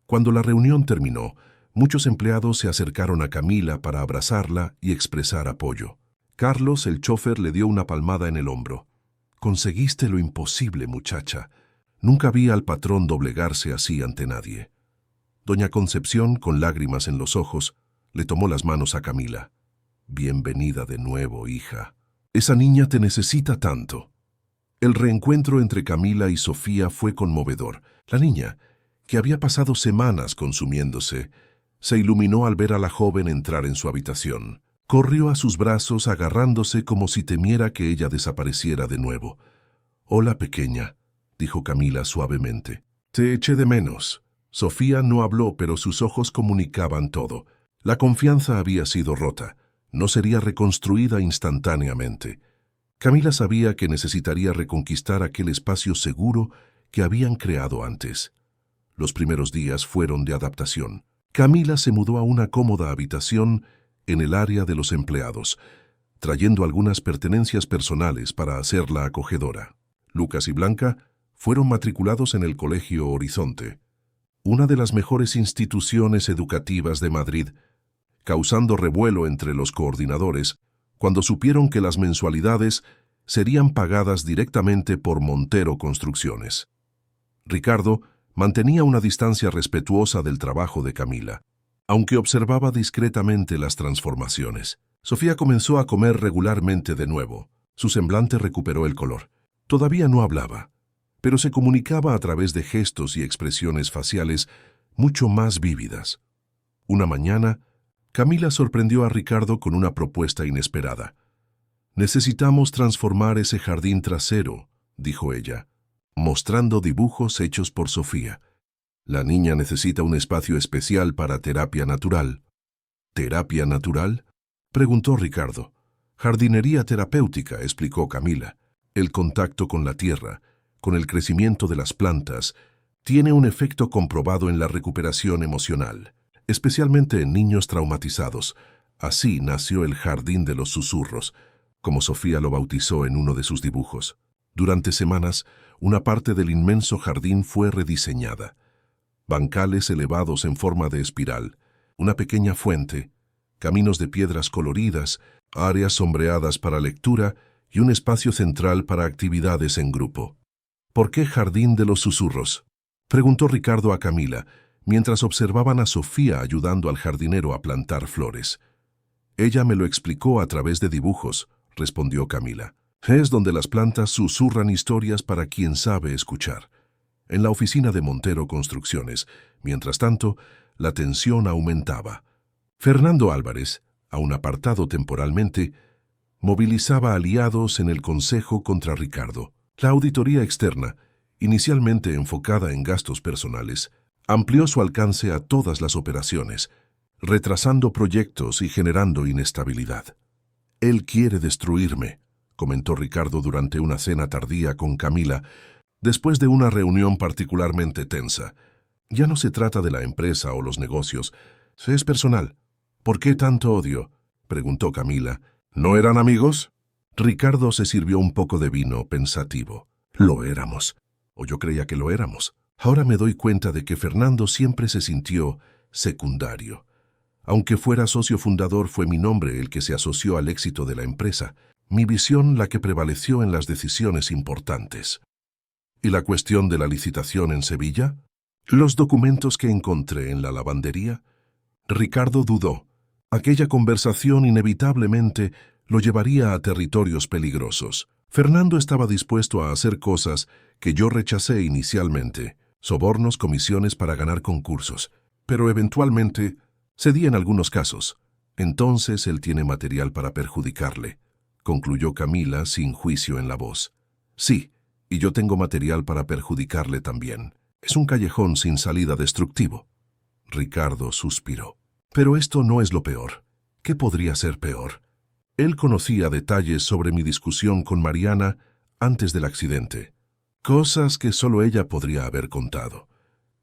Speaker 1: Cuando la reunión terminó, muchos empleados se acercaron a Camila para abrazarla y expresar apoyo. Carlos, el chofer, le dio una palmada en el hombro. Conseguiste lo imposible, muchacha. Nunca vi al patrón doblegarse así ante nadie. Doña Concepción, con lágrimas en los ojos, le tomó las manos a Camila. Bienvenida de nuevo, hija. Esa niña te necesita tanto. El reencuentro entre Camila y Sofía fue conmovedor. La niña, que había pasado semanas consumiéndose, se iluminó al ver a la joven entrar en su habitación. Corrió a sus brazos agarrándose como si temiera que ella desapareciera de nuevo. «Hola, pequeña», dijo Camila suavemente. «Te eché de menos». Sofía no habló, pero sus ojos comunicaban todo. La confianza había sido rota. No sería reconstruida instantáneamente. Camila sabía que necesitaría reconquistar aquel espacio seguro que habían creado antes. Los primeros días fueron de adaptación. Camila se mudó a una cómoda habitación en el área de los empleados, trayendo algunas pertenencias personales para hacerla acogedora. Lucas y Blanca fueron matriculados en el Colegio Horizonte, una de las mejores instituciones educativas de Madrid, causando revuelo entre los coordinadores cuando supieron que las mensualidades serían pagadas directamente por Montero Construcciones. Ricardo mantenía una distancia respetuosa del trabajo de Camila, aunque observaba discretamente las transformaciones. Sofía comenzó a comer regularmente de nuevo. Su semblante recuperó el color. Todavía no hablaba, pero se comunicaba a través de gestos y expresiones faciales mucho más vívidas. Una mañana, Camila sorprendió a Ricardo con una propuesta inesperada. «Necesitamos transformar ese jardín trasero», dijo ella, mostrando dibujos hechos por Sofía. «La niña necesita un espacio especial para terapia natural». «¿Terapia natural?», preguntó Ricardo. «Jardinería terapéutica», explicó Camila. «El contacto con la tierra, con el crecimiento de las plantas, tiene un efecto comprobado en la recuperación emocional, especialmente en niños traumatizados. Así nació el Jardín de los Susurros, como Sofía lo bautizó en uno de sus dibujos. Durante semanas, una parte del inmenso jardín fue rediseñada. Bancales elevados en forma de espiral, una pequeña fuente, caminos de piedras coloridas, áreas sombreadas para lectura y un espacio central para actividades en grupo. «¿Por qué Jardín de los Susurros?», preguntó Ricardo a Camila, mientras observaban a Sofía ayudando al jardinero a plantar flores. «Ella me lo explicó a través de dibujos», respondió Camila. «Es donde las plantas susurran historias para quien sabe escuchar». En la oficina de Montero Construcciones, mientras tanto, la tensión aumentaba. Fernando Álvarez, aún apartado temporalmente, movilizaba aliados en el Consejo contra Ricardo. La auditoría externa, inicialmente enfocada en gastos personales, amplió su alcance a todas las operaciones, retrasando proyectos y generando inestabilidad. «Él quiere destruirme», comentó Ricardo durante una cena tardía con Camila, después de una reunión particularmente tensa. «Ya no se trata de la empresa o los negocios, es personal». «¿Por qué tanto odio?», preguntó Camila. «¿No eran amigos?». Ricardo se sirvió un poco de vino, pensativo. «Lo éramos, o yo creía que lo éramos. Ahora me doy cuenta de que Fernando siempre se sintió secundario. Aunque fuera socio fundador, fue mi nombre el que se asoció al éxito de la empresa, mi visión la que prevaleció en las decisiones importantes». «¿Y la cuestión de la licitación en Sevilla?». «Los documentos que encontré en la lavandería». Ricardo dudó. Aquella conversación inevitablemente lo llevaría a territorios peligrosos. Fernando estaba dispuesto a hacer cosas que yo rechacé inicialmente, sobornos, comisiones para ganar concursos, pero eventualmente cedí en algunos casos. Entonces él tiene material para perjudicarle, concluyó Camila sin juicio en la voz. Sí, y yo tengo material para perjudicarle también. Es un callejón sin salida destructivo. Ricardo suspiró. Pero esto no es lo peor. ¿Qué podría ser peor? Él conocía detalles sobre mi discusión con Mariana antes del accidente. Cosas que solo ella podría haber contado.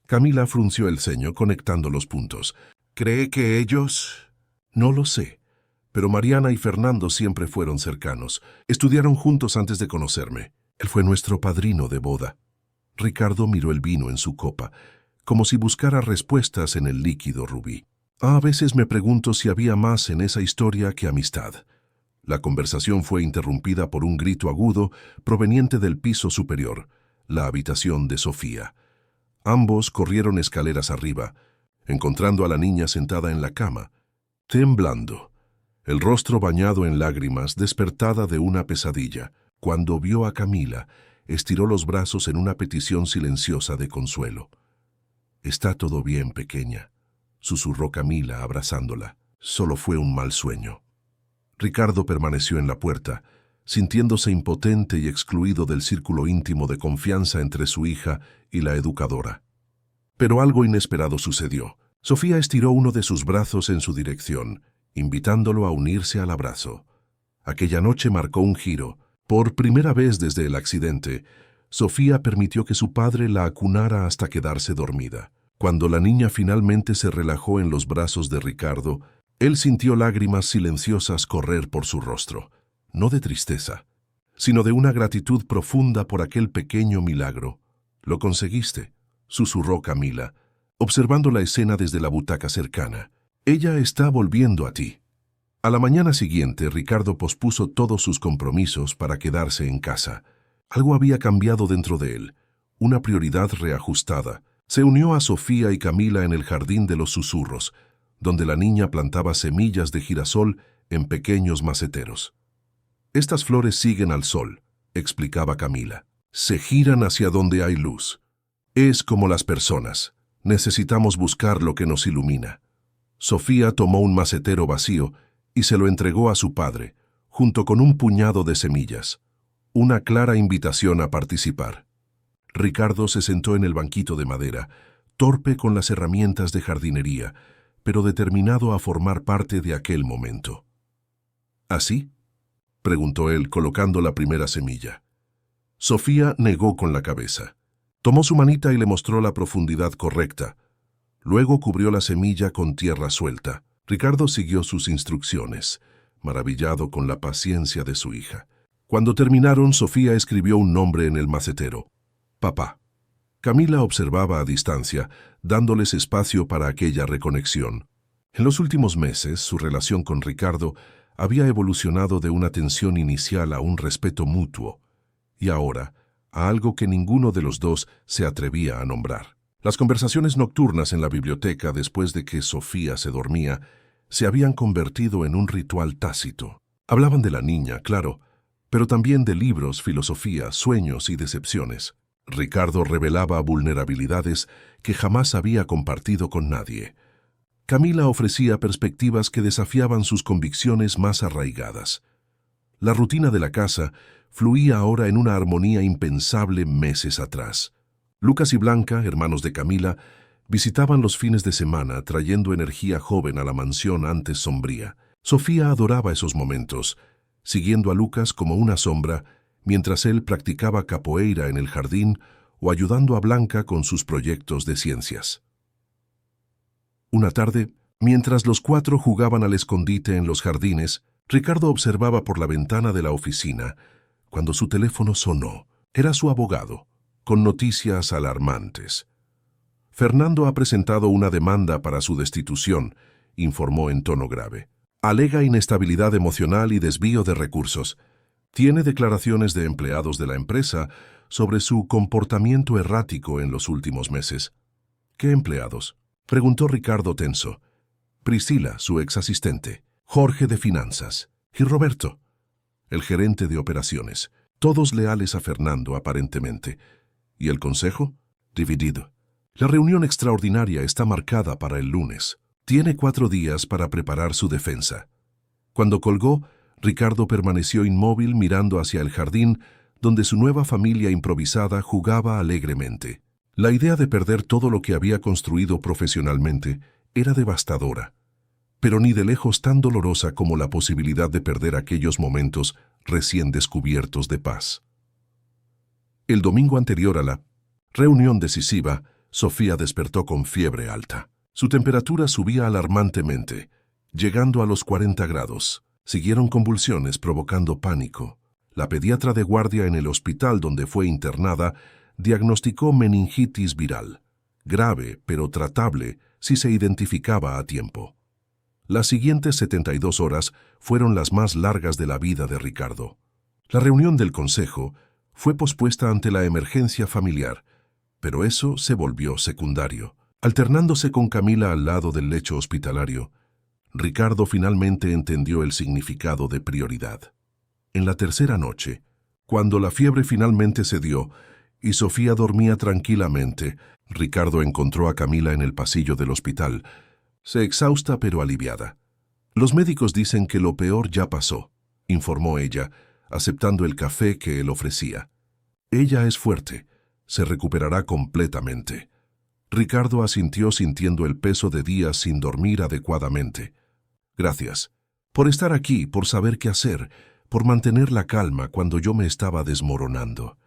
Speaker 1: Camila frunció el ceño conectando los puntos. ¿Cree que ellos? No lo sé. Pero Mariana y Fernando siempre fueron cercanos. Estudiaron juntos antes de conocerme. Él fue nuestro padrino de boda. Ricardo miró el vino en su copa, como si buscara respuestas en el líquido rubí. A veces me pregunto si había más en esa historia que amistad. La conversación fue interrumpida por un grito agudo proveniente del piso superior, la habitación de Sofía. Ambos corrieron escaleras arriba, encontrando a la niña sentada en la cama, temblando, el rostro bañado en lágrimas, despertada de una pesadilla. Cuando vio a Camila, estiró los brazos en una petición silenciosa de consuelo. «Está todo bien, pequeña», susurró Camila abrazándola. «Solo fue un mal sueño». Ricardo permaneció en la puerta, sintiéndose impotente y excluido del círculo íntimo de confianza entre su hija y la educadora. Pero algo inesperado sucedió. Sofía estiró uno de sus brazos en su dirección, invitándolo a unirse al abrazo. Aquella noche marcó un giro. Por primera vez desde el accidente, Sofía permitió que su padre la acunara hasta quedarse dormida. Cuando la niña finalmente se relajó en los brazos de Ricardo, él sintió lágrimas silenciosas correr por su rostro, no de tristeza, sino de una gratitud profunda por aquel pequeño milagro. «Lo conseguiste», susurró Camila, observando la escena desde la butaca cercana. «Ella está volviendo a ti». A la mañana siguiente, Ricardo pospuso todos sus compromisos para quedarse en casa. Algo había cambiado dentro de él, una prioridad reajustada. Se unió a Sofía y Camila en el jardín de los susurros, donde la niña plantaba semillas de girasol en pequeños maceteros. «Estas flores siguen al sol», explicaba Camila. «Se giran hacia donde hay luz. Es como las personas. Necesitamos buscar lo que nos ilumina». Sofía tomó un macetero vacío y se lo entregó a su padre, junto con un puñado de semillas. Una clara invitación a participar. Ricardo se sentó en el banquito de madera, torpe con las herramientas de jardinería, pero determinado a formar parte de aquel momento. «¿Así?», preguntó él, colocando la primera semilla. Sofía negó con la cabeza. Tomó su manita y le mostró la profundidad correcta. Luego cubrió la semilla con tierra suelta. Ricardo siguió sus instrucciones, maravillado con la paciencia de su hija. Cuando terminaron, Sofía escribió un nombre en el macetero: «Papá». Camila observaba a distancia, dándoles espacio para aquella reconexión. En los últimos meses, su relación con Ricardo había evolucionado de una tensión inicial a un respeto mutuo, y ahora a algo que ninguno de los dos se atrevía a nombrar. Las conversaciones nocturnas en la biblioteca después de que Sofía se dormía se habían convertido en un ritual tácito. Hablaban de la niña, claro, pero también de libros, filosofía, sueños y decepciones. Ricardo revelaba vulnerabilidades que jamás había compartido con nadie. Camila ofrecía perspectivas que desafiaban sus convicciones más arraigadas. La rutina de la casa fluía ahora en una armonía impensable meses atrás. Lucas y Blanca, hermanos de Camila, visitaban los fines de semana, trayendo energía joven a la mansión antes sombría. Sofía adoraba esos momentos, siguiendo a Lucas como una sombra, mientras él practicaba capoeira en el jardín o ayudando a Blanca con sus proyectos de ciencias. Una tarde, mientras los cuatro jugaban al escondite en los jardines, Ricardo observaba por la ventana de la oficina cuando su teléfono sonó. Era su abogado, con noticias alarmantes. «Fernando ha presentado una demanda para su destitución», informó en tono grave. «Alega inestabilidad emocional y desvío de recursos. Tiene declaraciones de empleados de la empresa sobre su comportamiento errático en los últimos meses». «¿Qué empleados?», preguntó Ricardo tenso. «Priscila, su ex asistente. Jorge de finanzas. y Roberto, el gerente de operaciones, todos leales a Fernando aparentemente. ¿Y el consejo? Dividido. La reunión extraordinaria está marcada para el lunes. Tiene 4 días para preparar su defensa. Cuando colgó, Ricardo permaneció inmóvil mirando hacia el jardín donde su nueva familia improvisada jugaba alegremente. La idea de perder todo lo que había construido profesionalmente era devastadora, pero ni de lejos tan dolorosa como la posibilidad de perder aquellos momentos recién descubiertos de paz. El domingo anterior a la reunión decisiva, Sofía despertó con fiebre alta. Su temperatura subía alarmantemente, llegando a los 40 grados. Siguieron convulsiones provocando pánico. La pediatra de guardia en el hospital donde fue internada diagnosticó meningitis viral, grave pero tratable si se identificaba a tiempo. Las siguientes 72 horas fueron las más largas de la vida de Ricardo. La reunión del consejo fue pospuesta ante la emergencia familiar, pero eso se volvió secundario. Alternándose con Camila al lado del lecho hospitalario, Ricardo finalmente entendió el significado de prioridad. En la tercera noche, cuando la fiebre finalmente cedió y Sofía dormía tranquilamente, Ricardo encontró a Camila en el pasillo del hospital, exhausta pero aliviada. Los médicos dicen que lo peor ya pasó, informó ella, aceptando el café que él ofrecía. Ella es fuerte, se recuperará completamente. Ricardo asintió sintiendo el peso de días sin dormir adecuadamente. Gracias. Por estar aquí, por saber qué hacer, por mantener la calma cuando yo me estaba desmoronando.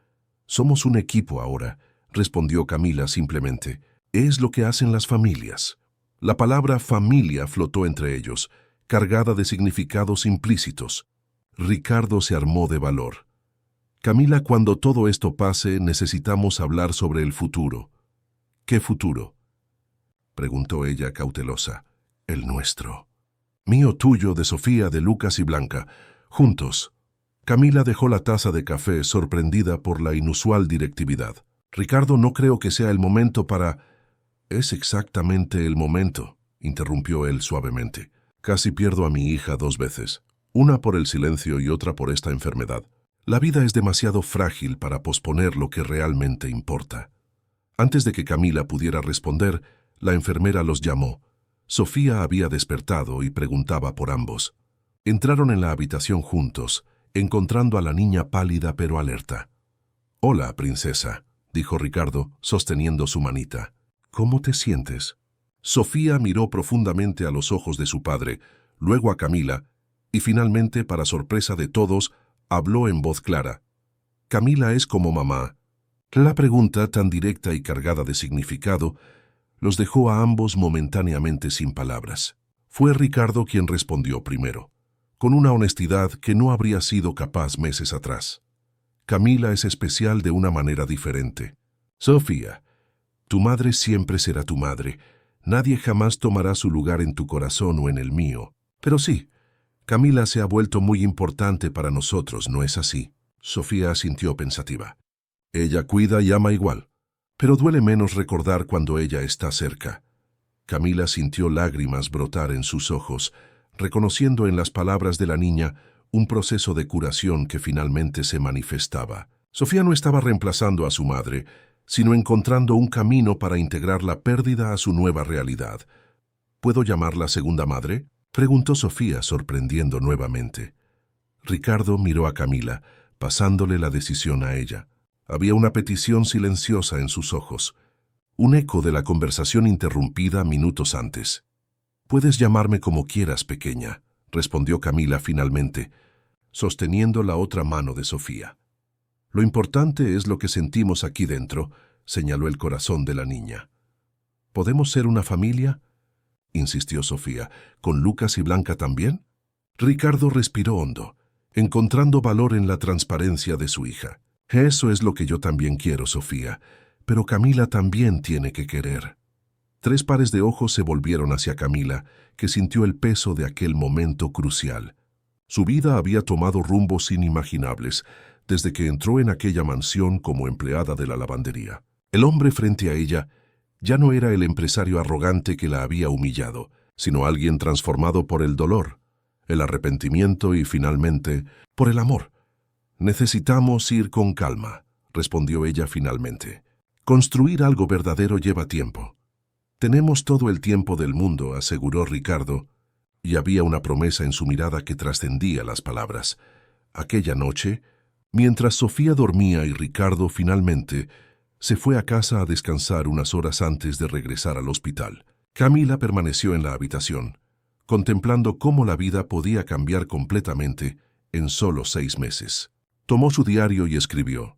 Speaker 1: Somos un equipo ahora, respondió Camila simplemente. Es lo que hacen las familias. La palabra familia flotó entre ellos, cargada de significados implícitos. Ricardo se armó de valor. Camila, cuando todo esto pase, necesitamos hablar sobre el futuro. ¿Qué futuro?, preguntó ella cautelosa. El nuestro. Mío, tuyo, de Sofía, de Lucas y Blanca. Juntos. Camila dejó la taza de café sorprendida por la inusual directividad. Ricardo, no creo que sea el momento para... Es exactamente el momento, interrumpió él suavemente. Casi pierdo a mi hija 2 veces. Una por el silencio y otra por esta enfermedad. La vida es demasiado frágil para posponer lo que realmente importa. Antes de que Camila pudiera responder, la enfermera los llamó. Sofía había despertado y preguntaba por ambos. Entraron en la habitación juntos, encontrando a la niña pálida pero alerta. «Hola, princesa», dijo Ricardo, sosteniendo su manita. «¿Cómo te sientes?» Sofía miró profundamente a los ojos de su padre, luego a Camila, y finalmente, para sorpresa de todos, habló en voz clara. «Camila es como mamá». La pregunta, tan directa y cargada de significado, los dejó a ambos momentáneamente sin palabras. Fue Ricardo quien respondió primero, con una honestidad que no habría sido capaz meses atrás. «Camila es especial de una manera diferente. Sofía, tu madre siempre será tu madre. Nadie jamás tomará su lugar en tu corazón o en el mío. Pero sí, Camila se ha vuelto muy importante para nosotros, ¿no es así?» Sofía asintió pensativa. «Ella cuida y ama igual, pero duele menos recordar cuando ella está cerca». Camila sintió lágrimas brotar en sus ojos, reconociendo en las palabras de la niña un proceso de curación que finalmente se manifestaba. Sofía no estaba reemplazando a su madre, sino encontrando un camino para integrar la pérdida a su nueva realidad. «¿Puedo llamarla segunda madre?», preguntó Sofía, sorprendiendo nuevamente. Ricardo miró a Camila, pasándole la decisión a ella. Había una petición silenciosa en sus ojos, un eco de la conversación interrumpida minutos antes. «Puedes llamarme como quieras, pequeña», respondió Camila finalmente, sosteniendo la otra mano de Sofía. «Lo importante es lo que sentimos aquí dentro», señaló el corazón de la niña. «¿Podemos ser una familia?», insistió Sofía. «¿Con Lucas y Blanca también?». Ricardo respiró hondo, encontrando valor en la transparencia de su hija. «Eso es lo que yo también quiero, Sofía, pero Camila también tiene que querer». 3 pares de ojos se volvieron hacia Camila, que sintió el peso de aquel momento crucial. Su vida había tomado rumbos inimaginables desde que entró en aquella mansión como empleada de la lavandería. El hombre frente a ella ya no era el empresario arrogante que la había humillado, sino alguien transformado por el dolor, el arrepentimiento y, finalmente, por el amor. Necesitamos ir con calma, respondió ella finalmente. Construir algo verdadero lleva tiempo. Tenemos todo el tiempo del mundo, aseguró Ricardo, y había una promesa en su mirada que trascendía las palabras. Aquella noche, mientras Sofía dormía y Ricardo finalmente se fue a casa a descansar unas horas antes de regresar al hospital, Camila permaneció en la habitación, contemplando cómo la vida podía cambiar completamente en solo 6 meses. Tomó su diario y escribió: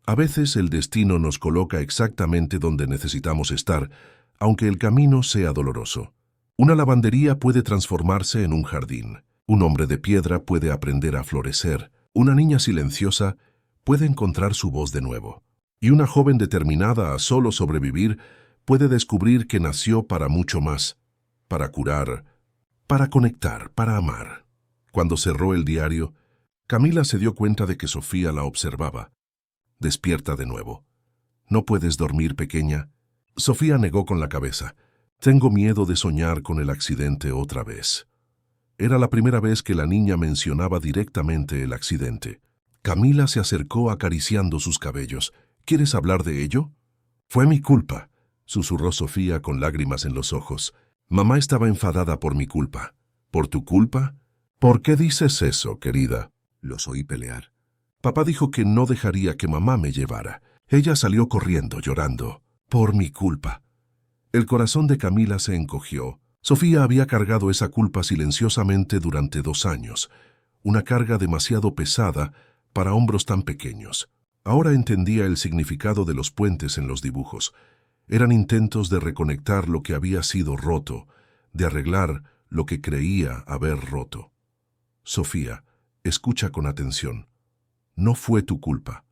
Speaker 1: a veces el destino nos coloca exactamente donde necesitamos estar, aunque el camino sea doloroso. Una lavandería puede transformarse en un jardín. Un hombre de piedra puede aprender a florecer. Una niña silenciosa puede encontrar su voz de nuevo. Y una joven determinada a solo sobrevivir puede descubrir que nació para mucho más, para curar, para conectar, para amar. Cuando cerró el diario, Camila se dio cuenta de que Sofía la observaba. Despierta de nuevo. ¿No puedes dormir, pequeña? Sofía negó con la cabeza. Tengo miedo de soñar con el accidente otra vez. Era la primera vez que la niña mencionaba directamente el accidente. Camila se acercó acariciando sus cabellos. ¿Quieres hablar de ello? Fue mi culpa, susurró Sofía con lágrimas en los ojos. Mamá estaba enfadada por mi culpa. ¿Por tu culpa? ¿Por qué dices eso, querida? Los oí pelear. Papá dijo que no dejaría que mamá me llevara. Ella salió corriendo, llorando. Por mi culpa. El corazón de Camila se encogió. Sofía había cargado esa culpa silenciosamente durante 2 años, una carga demasiado pesada para hombros tan pequeños. Ahora entendía el significado de los puentes en los dibujos. Eran intentos de reconectar lo que había sido roto, de arreglar lo que creía haber roto. Sofía, escucha con atención. No fue tu culpa.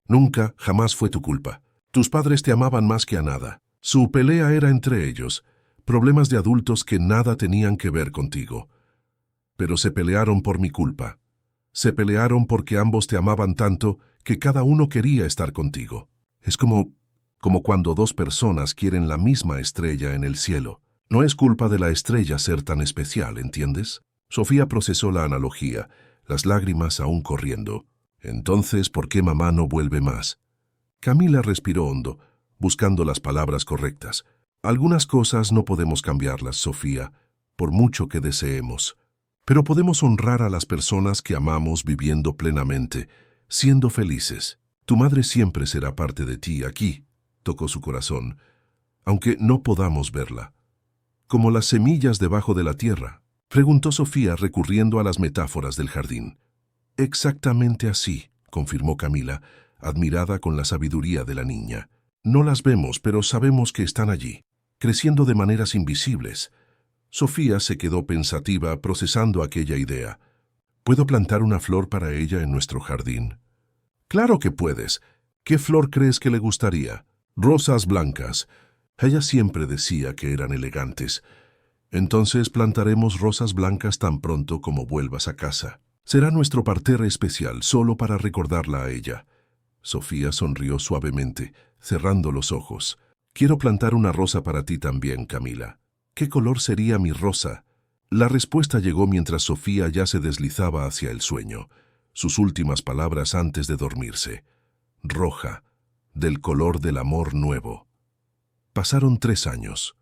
Speaker 1: Nunca, jamás fue tu culpa. Tus padres te amaban más que a nada. Su pelea era entre ellos, problemas de adultos que nada tenían que ver contigo. Pero se pelearon por mi culpa. Se pelearon porque ambos te amaban tanto que cada uno quería estar contigo. Es como cuando 2 personas quieren la misma estrella en el cielo. No es culpa de la estrella ser tan especial, ¿entiendes? Sofía procesó la analogía, las lágrimas aún corriendo. Entonces, ¿por qué mamá no vuelve más? Camila respiró hondo, buscando las palabras correctas. Algunas cosas no podemos cambiarlas, Sofía, por mucho que deseemos. Pero podemos honrar a las personas que amamos viviendo plenamente, siendo felices. Tu madre siempre será parte de ti aquí, tocó su corazón, aunque no podamos verla. Como las semillas debajo de la tierra, preguntó Sofía recurriendo a las metáforas del jardín. Exactamente así, confirmó Camila, admirada con la sabiduría de la niña. No las vemos, pero sabemos que están allí, creciendo de maneras invisibles. Sofía se quedó pensativa procesando aquella idea. ¿Puedo plantar una flor para ella en nuestro jardín? Claro que puedes. ¿Qué flor crees que le gustaría? Rosas blancas. Ella siempre decía que eran elegantes. Entonces plantaremos rosas blancas tan pronto como vuelvas a casa. Será nuestro parterre especial, solo para recordarla a ella. Sofía sonrió suavemente, cerrando los ojos. Quiero plantar una rosa para ti también, Camila. ¿Qué color sería mi rosa? La respuesta llegó mientras Sofía ya se deslizaba hacia el sueño. Sus últimas palabras antes de dormirse. Roja, del color del amor nuevo. Pasaron 3 años.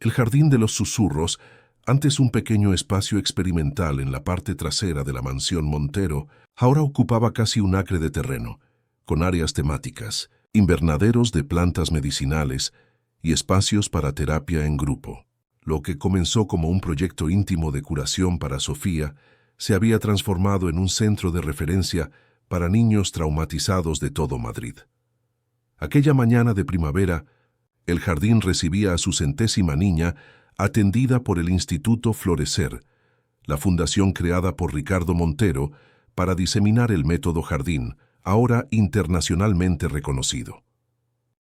Speaker 1: El jardín de los susurros, antes un pequeño espacio experimental en la parte trasera de la mansión Montero, ahora ocupaba casi 1 acre de terreno, con áreas temáticas, invernaderos de plantas medicinales y espacios para terapia en grupo. Lo que comenzó como un proyecto íntimo de curación para Sofía se había transformado en un centro de referencia para niños traumatizados de todo Madrid. Aquella mañana de primavera, el jardín recibía a su 100ª niña atendida por el Instituto Florecer, la fundación creada por Ricardo Montero para diseminar el método jardín, ahora internacionalmente reconocido.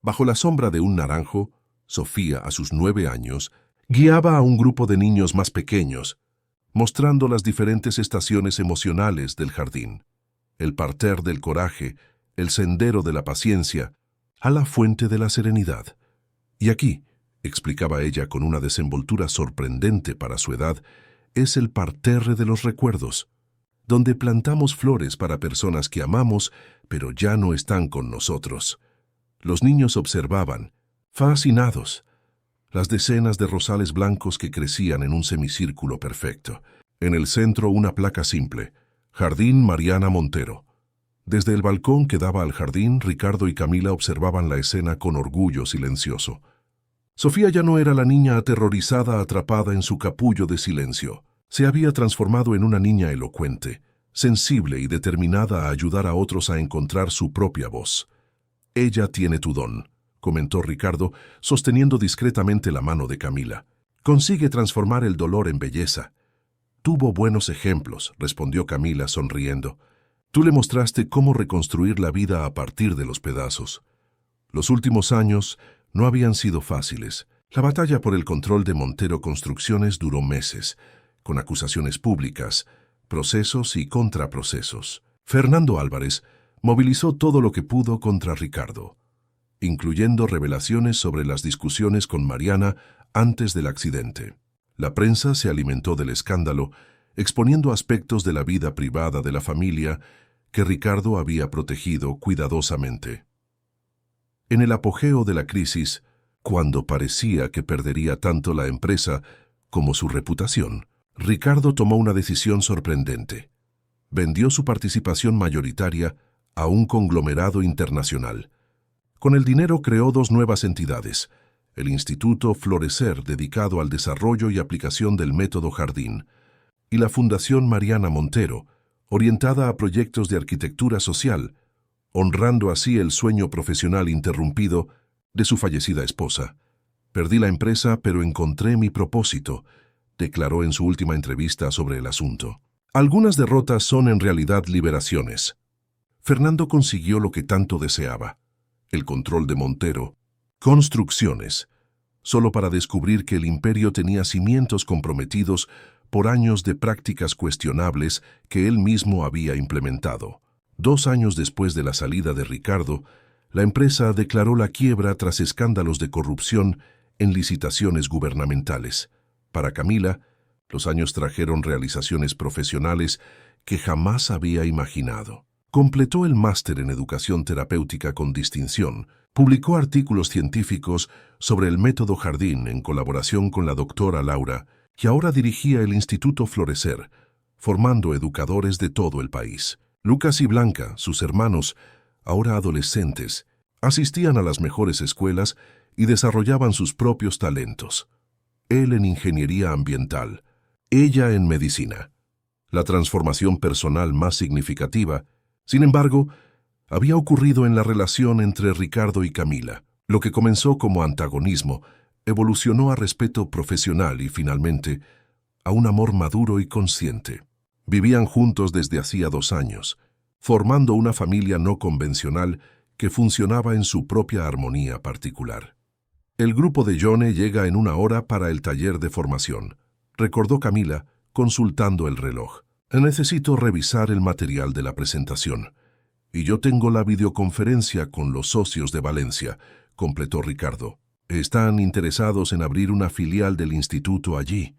Speaker 1: Bajo la sombra de un naranjo, Sofía, a sus 9 años, guiaba a un grupo de niños más pequeños, mostrando las diferentes estaciones emocionales del jardín, el parterre del coraje, el sendero de la paciencia, a la fuente de la serenidad. Y aquí, explicaba ella con una desenvoltura sorprendente para su edad, es el parterre de los recuerdos, donde plantamos flores para personas que amamos, pero ya no están con nosotros. Los niños observaban, fascinados, las decenas de rosales blancos que crecían en un semicírculo perfecto. En el centro una placa simple, Jardín Mariana Montero. Desde el balcón que daba al jardín, Ricardo y Camila observaban la escena con orgullo silencioso. Sofía ya no era la niña aterrorizada atrapada en su capullo de silencio. Se había transformado en una niña elocuente, sensible y determinada a ayudar a otros a encontrar su propia voz. «Ella tiene tu don», comentó Ricardo, sosteniendo discretamente la mano de Camila. «Consigue transformar el dolor en belleza». «Tuvo buenos ejemplos», respondió Camila sonriendo. «Tú le mostraste cómo reconstruir la vida a partir de los pedazos». Los últimos años no habían sido fáciles. La batalla por el control de Montero Construcciones duró meses, con acusaciones públicas, procesos y contraprocesos. Fernando Álvarez movilizó todo lo que pudo contra Ricardo, incluyendo revelaciones sobre las discusiones con Mariana antes del accidente. La prensa se alimentó del escándalo, exponiendo aspectos de la vida privada de la familia que Ricardo había protegido cuidadosamente. En el apogeo de la crisis, cuando parecía que perdería tanto la empresa como su reputación, Ricardo tomó una decisión sorprendente. Vendió su participación mayoritaria a un conglomerado internacional. Con el dinero creó dos nuevas entidades: el Instituto Florecer, dedicado al desarrollo y aplicación del método Jardín, y la Fundación Mariana Montero, orientada a proyectos de arquitectura social, honrando así el sueño profesional interrumpido de su fallecida esposa. «Perdí la empresa, pero encontré mi propósito», declaró en su última entrevista sobre el asunto. Algunas derrotas son en realidad liberaciones. Fernando consiguió lo que tanto deseaba: el control de Montero Construcciones, solo para descubrir que el imperio tenía cimientos comprometidos por años de prácticas cuestionables que él mismo había implementado. 2 años después de la salida de Ricardo, la empresa declaró la quiebra tras escándalos de corrupción en licitaciones gubernamentales. Para Camila, los años trajeron realizaciones profesionales que jamás había imaginado. Completó el máster en educación terapéutica con distinción, publicó artículos científicos sobre el método Jardín en colaboración con la doctora Laura, y ahora dirigía el Instituto Florecer, formando educadores de todo el país. Lucas y Blanca, sus hermanos, ahora adolescentes, asistían a las mejores escuelas y desarrollaban sus propios talentos. Él en ingeniería ambiental, ella en medicina. La transformación personal más significativa, sin embargo, había ocurrido en la relación entre Ricardo y Camila. Lo que comenzó como antagonismo evolucionó a respeto profesional y, finalmente, a un amor maduro y consciente. Vivían juntos desde hacía 2 años, formando una familia no convencional que funcionaba en su propia armonía particular. «El grupo de Yone llega en 1 hora para el taller de formación», recordó Camila, consultando el reloj. «Necesito revisar el material de la presentación. Y yo tengo la videoconferencia con los socios de Valencia», completó Ricardo. «Están interesados en abrir una filial del instituto allí».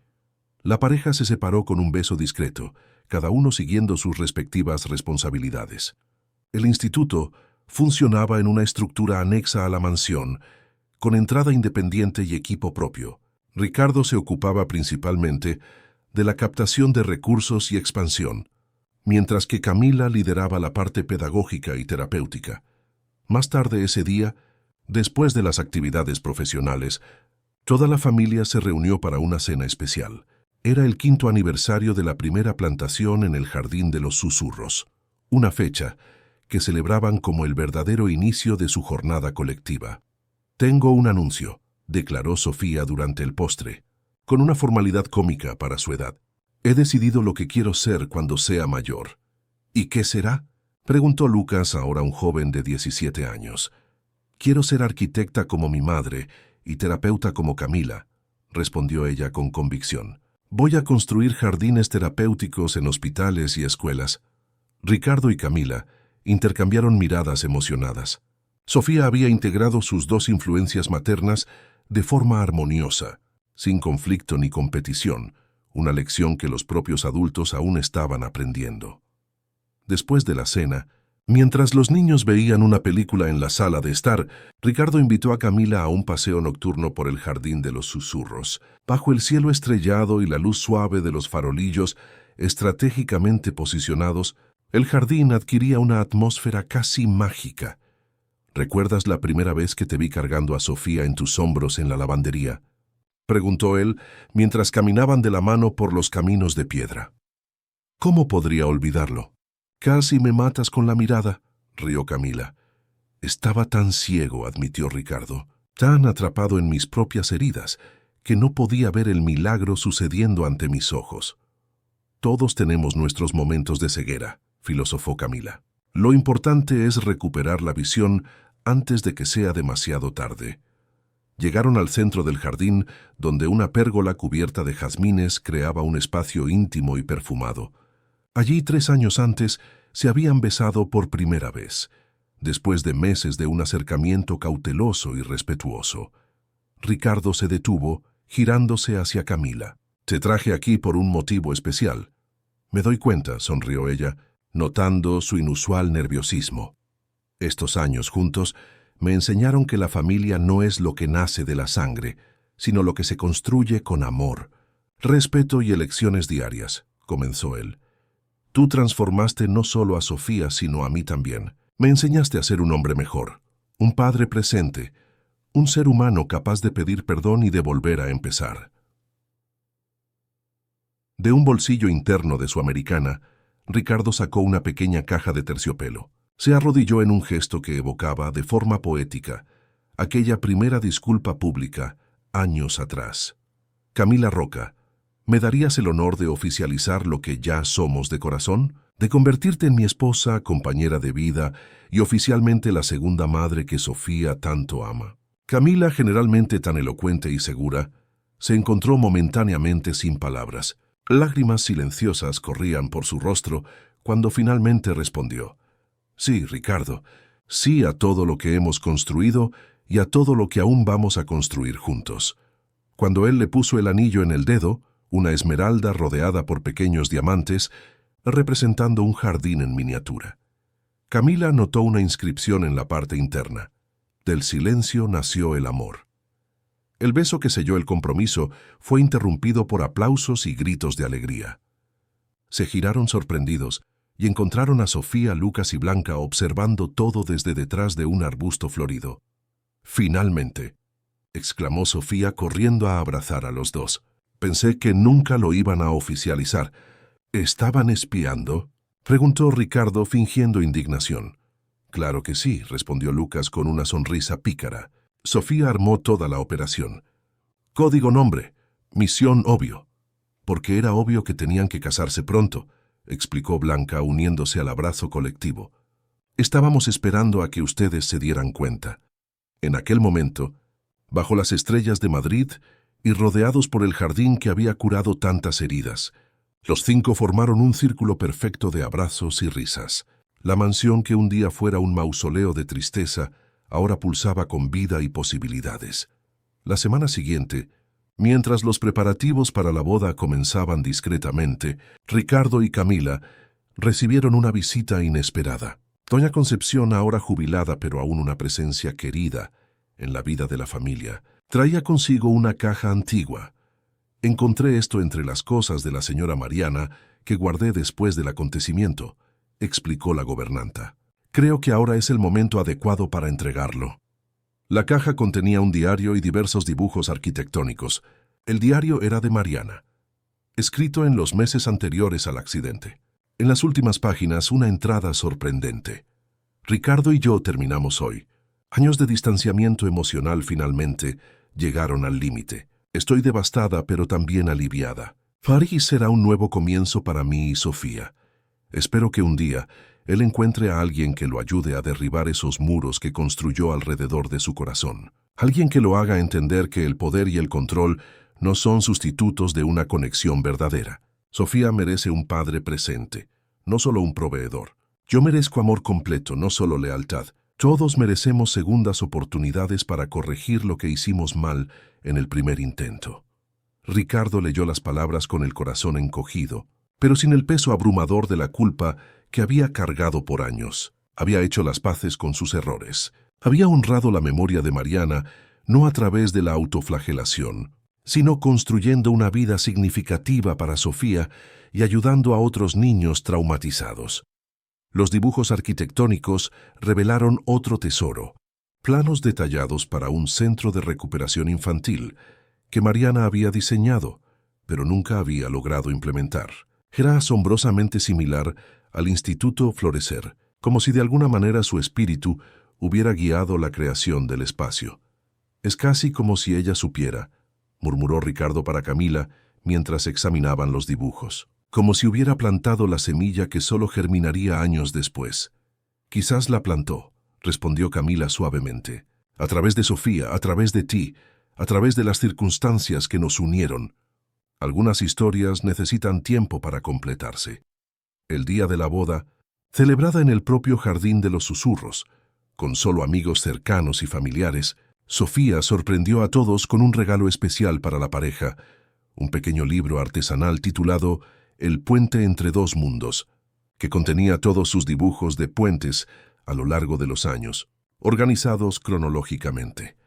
Speaker 1: La pareja se separó con un beso discreto, cada uno siguiendo sus respectivas responsabilidades. El instituto funcionaba en una estructura anexa a la mansión, con entrada independiente y equipo propio. Ricardo se ocupaba principalmente de la captación de recursos y expansión, mientras que Camila lideraba la parte pedagógica y terapéutica. Más tarde ese día, después de las actividades profesionales, toda la familia se reunió para una cena especial. Era el 5º aniversario de la primera plantación en el Jardín de los Susurros, una fecha que celebraban como el verdadero inicio de su jornada colectiva. «Tengo un anuncio», declaró Sofía durante el postre, con una formalidad cómica para su edad. «He decidido lo que quiero ser cuando sea mayor». «¿Y qué será?», preguntó Lucas, ahora un joven de 17 años. «Quiero ser arquitecta como mi madre y terapeuta como Camila», respondió ella con convicción. «Voy a construir jardines terapéuticos en hospitales y escuelas». Ricardo y Camila intercambiaron miradas emocionadas. Sofía había integrado sus 2 influencias maternas de forma armoniosa, sin conflicto ni competición, una lección que los propios adultos aún estaban aprendiendo. Después de la cena, mientras los niños veían una película en la sala de estar, Ricardo invitó a Camila a un paseo nocturno por el Jardín de los Susurros. Bajo el cielo estrellado y la luz suave de los farolillos estratégicamente posicionados, el jardín adquiría una atmósfera casi mágica. ¿Recuerdas la primera vez que te vi cargando a Sofía en tus hombros en la lavandería?, preguntó él mientras caminaban de la mano por los caminos de piedra. ¿Cómo podría olvidarlo? Casi me matas con la mirada, rió Camila. Estaba tan ciego, admitió Ricardo, tan atrapado en mis propias heridas, que no podía ver el milagro sucediendo ante mis ojos. Todos tenemos nuestros momentos de ceguera, filosofó Camila. Lo importante es recuperar la visión antes de que sea demasiado tarde. Llegaron al centro del jardín, donde una pérgola cubierta de jazmines creaba un espacio íntimo y perfumado. Allí 3 años antes se habían besado por primera vez, después de meses de un acercamiento cauteloso y respetuoso. Ricardo se detuvo, girándose hacia Camila. Te traje aquí por un motivo especial. Me doy cuenta, sonrió ella, notando su inusual nerviosismo. Estos años juntos me enseñaron que la familia no es lo que nace de la sangre, sino lo que se construye con amor, respeto y elecciones diarias, comenzó él. Tú transformaste no solo a Sofía, sino a mí también. Me enseñaste a ser un hombre mejor, un padre presente, un ser humano capaz de pedir perdón y de volver a empezar. De un bolsillo interno de su americana, Ricardo sacó una pequeña caja de terciopelo. Se arrodilló en un gesto que evocaba, de forma poética, aquella primera disculpa pública, años atrás. Camila Roca, ¿me darías el honor de oficializar lo que ya somos de corazón? De convertirte en mi esposa, compañera de vida y oficialmente la segunda madre que Sofía tanto ama. Camila, generalmente tan elocuente y segura, se encontró momentáneamente sin palabras. Lágrimas silenciosas corrían por su rostro cuando finalmente respondió. Sí, Ricardo, sí a todo lo que hemos construido y a todo lo que aún vamos a construir juntos. Cuando él le puso el anillo en el dedo, una esmeralda rodeada por pequeños diamantes, representando un jardín en miniatura. Camila notó una inscripción en la parte interna. Del silencio nació el amor. El beso que selló el compromiso fue interrumpido por aplausos y gritos de alegría. Se giraron sorprendidos y encontraron a Sofía, Lucas y Blanca observando todo desde detrás de un arbusto florido. «Finalmente», exclamó Sofía corriendo a abrazar a los dos. «Pensé que nunca lo iban a oficializar». «¿Estaban espiando?», preguntó Ricardo fingiendo indignación. «Claro que sí», respondió Lucas con una sonrisa pícara. Sofía armó toda la operación. «Código nombre, misión obvio». «Porque era obvio que tenían que casarse pronto», explicó Blanca uniéndose al abrazo colectivo. «Estábamos esperando a que ustedes se dieran cuenta». En aquel momento, bajo las estrellas de Madrid y rodeados por el jardín que había curado tantas heridas, los 5 formaron un círculo perfecto de abrazos y risas. La mansión que un día fuera un mausoleo de tristeza, ahora pulsaba con vida y posibilidades. La semana siguiente, mientras los preparativos para la boda comenzaban discretamente, Ricardo y Camila recibieron una visita inesperada. Doña Concepción, ahora jubilada pero aún una presencia querida en la vida de la familia, traía consigo una caja antigua. «Encontré esto entre las cosas de la señora Mariana que guardé después del acontecimiento», explicó la gobernanta. «Creo que ahora es el momento adecuado para entregarlo». La caja contenía un diario y diversos dibujos arquitectónicos. El diario era de Mariana, escrito en los meses anteriores al accidente. En las últimas páginas, una entrada sorprendente. «Ricardo y yo terminamos hoy. Años de distanciamiento emocional finalmente llegaron al límite. Estoy devastada pero también aliviada. París será un nuevo comienzo para mí y Sofía. Espero que un día él encuentre a alguien que lo ayude a derribar esos muros que construyó alrededor de su corazón. Alguien que lo haga entender que el poder y el control no son sustitutos de una conexión verdadera. Sofía merece un padre presente, no solo un proveedor. Yo merezco amor completo, no solo lealtad. Todos merecemos segundas oportunidades para corregir lo que hicimos mal en el primer intento». Ricardo leyó las palabras con el corazón encogido, pero sin el peso abrumador de la culpa que había cargado por años. Había hecho las paces con sus errores. Había honrado la memoria de Mariana no a través de la autoflagelación, sino construyendo una vida significativa para Sofía y ayudando a otros niños traumatizados. Los dibujos arquitectónicos revelaron otro tesoro, planos detallados para un centro de recuperación infantil que Mariana había diseñado, pero nunca había logrado implementar. Era asombrosamente similar al Instituto Florecer, como si de alguna manera su espíritu hubiera guiado la creación del espacio. «Es casi como si ella supiera», murmuró Ricardo para Camila mientras examinaban los dibujos. «Como si hubiera plantado la semilla que solo germinaría años después». «Quizás la plantó», respondió Camila suavemente. «A través de Sofía, a través de ti, a través de las circunstancias que nos unieron. Algunas historias necesitan tiempo para completarse». El día de la boda, celebrada en el propio Jardín de los Susurros, con solo amigos cercanos y familiares, Sofía sorprendió a todos con un regalo especial para la pareja, un pequeño libro artesanal titulado El puente entre dos mundos, que contenía todos sus dibujos de puentes a lo largo de los años, organizados cronológicamente.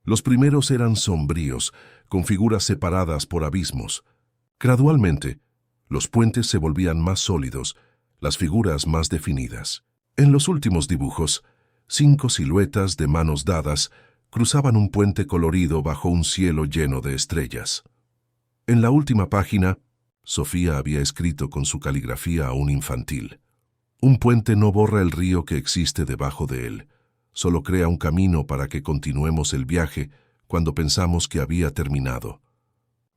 Speaker 1: Los primeros eran sombríos, con figuras separadas por abismos. Gradualmente, los puentes se volvían más sólidos, las figuras más definidas. En los últimos dibujos, 5 siluetas de manos dadas cruzaban un puente colorido bajo un cielo lleno de estrellas. En la última página, Sofía había escrito con su caligrafía aún infantil: «Un puente no borra el río que existe debajo de él, solo crea un camino para que continuemos el viaje cuando pensamos que había terminado.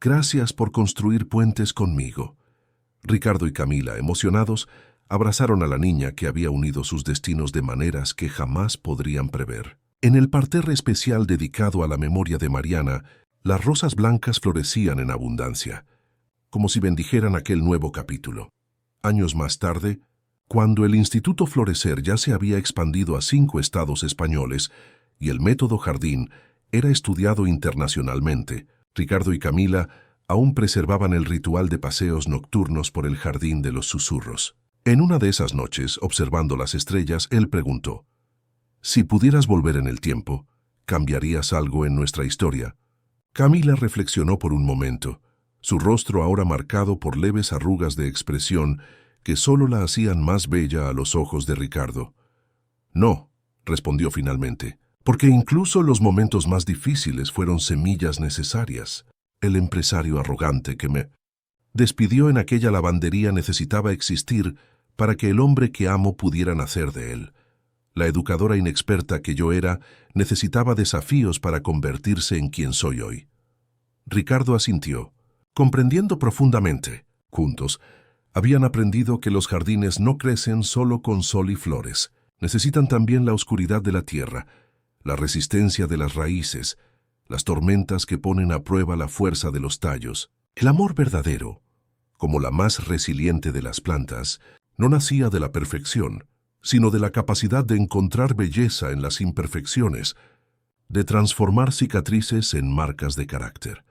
Speaker 1: Gracias por construir puentes conmigo». Ricardo y Camila, emocionados, abrazaron a la niña que había unido sus destinos de maneras que jamás podrían prever. En el parterre especial dedicado a la memoria de Mariana, las rosas blancas florecían en abundancia, como si bendijeran aquel nuevo capítulo. Años más tarde, cuando el Instituto Florecer ya se había expandido a 5 estados españoles y el método Jardín era estudiado internacionalmente, Ricardo y Camila aún preservaban el ritual de paseos nocturnos por el Jardín de los Susurros. En una de esas noches, observando las estrellas, él preguntó: «Si pudieras volver en el tiempo, ¿cambiarías algo en nuestra historia?». Camila reflexionó por un momento, su rostro ahora marcado por leves arrugas de expresión que solo la hacían más bella a los ojos de Ricardo. «No», respondió finalmente, «porque incluso los momentos más difíciles fueron semillas necesarias. El empresario arrogante que me despidió en aquella lavandería necesitaba existir para que el hombre que amo pudiera nacer de él. La educadora inexperta que yo era necesitaba desafíos para convertirse en quien soy hoy». Ricardo asintió, comprendiendo profundamente. Juntos, habían aprendido que los jardines no crecen solo con sol y flores. Necesitan también la oscuridad de la tierra, la resistencia de las raíces, las tormentas que ponen a prueba la fuerza de los tallos. El amor verdadero, como la más resiliente de las plantas, no nacía de la perfección, sino de la capacidad de encontrar belleza en las imperfecciones, de transformar cicatrices en marcas de carácter.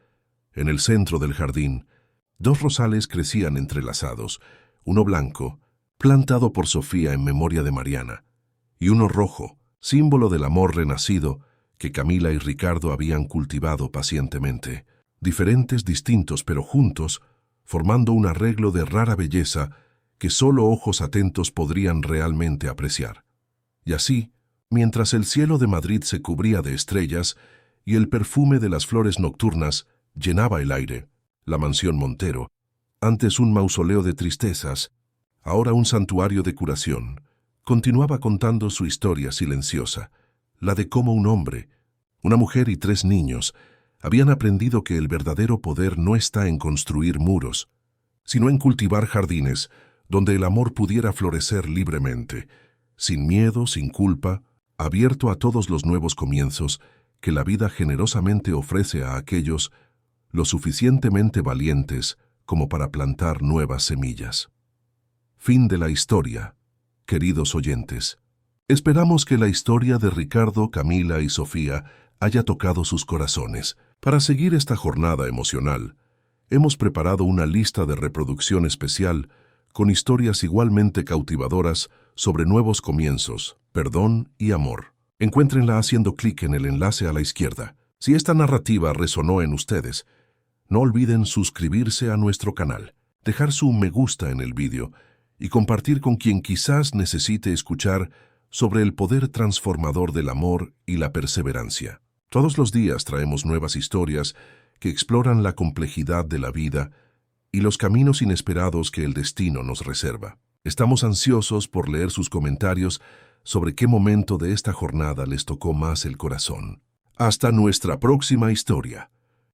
Speaker 1: En el centro del jardín, 2 rosales crecían entrelazados, uno blanco, plantado por Sofía en memoria de Mariana, y uno rojo, símbolo del amor renacido que Camila y Ricardo habían cultivado pacientemente. Diferentes, distintos, pero juntos, formando un arreglo de rara belleza que solo ojos atentos podrían realmente apreciar. Y así, mientras el cielo de Madrid se cubría de estrellas y el perfume de las flores nocturnas llenaba el aire, la mansión Montero, antes un mausoleo de tristezas, ahora un santuario de curación, continuaba contando su historia silenciosa, la de cómo un hombre, una mujer y 3 niños habían aprendido que el verdadero poder no está en construir muros, sino en cultivar jardines donde el amor pudiera florecer libremente, sin miedo, sin culpa, abierto a todos los nuevos comienzos que la vida generosamente ofrece a aquellos lo suficientemente valientes como para plantar nuevas semillas. Fin de la historia, queridos oyentes. Esperamos que la historia de Ricardo, Camila y Sofía haya tocado sus corazones. Para seguir esta jornada emocional, hemos preparado una lista de reproducción especial con historias igualmente cautivadoras sobre nuevos comienzos, perdón y amor. Encuéntrenla haciendo clic en el enlace a la izquierda. Si esta narrativa resonó en ustedes, no olviden suscribirse a nuestro canal, dejar su me gusta en el vídeo y compartir con quien quizás necesite escuchar sobre el poder transformador del amor y la perseverancia. Todos los días traemos nuevas historias que exploran la complejidad de la vida y los caminos inesperados que el destino nos reserva. Estamos ansiosos por leer sus comentarios sobre qué momento de esta jornada les tocó más el corazón. Hasta nuestra próxima historia.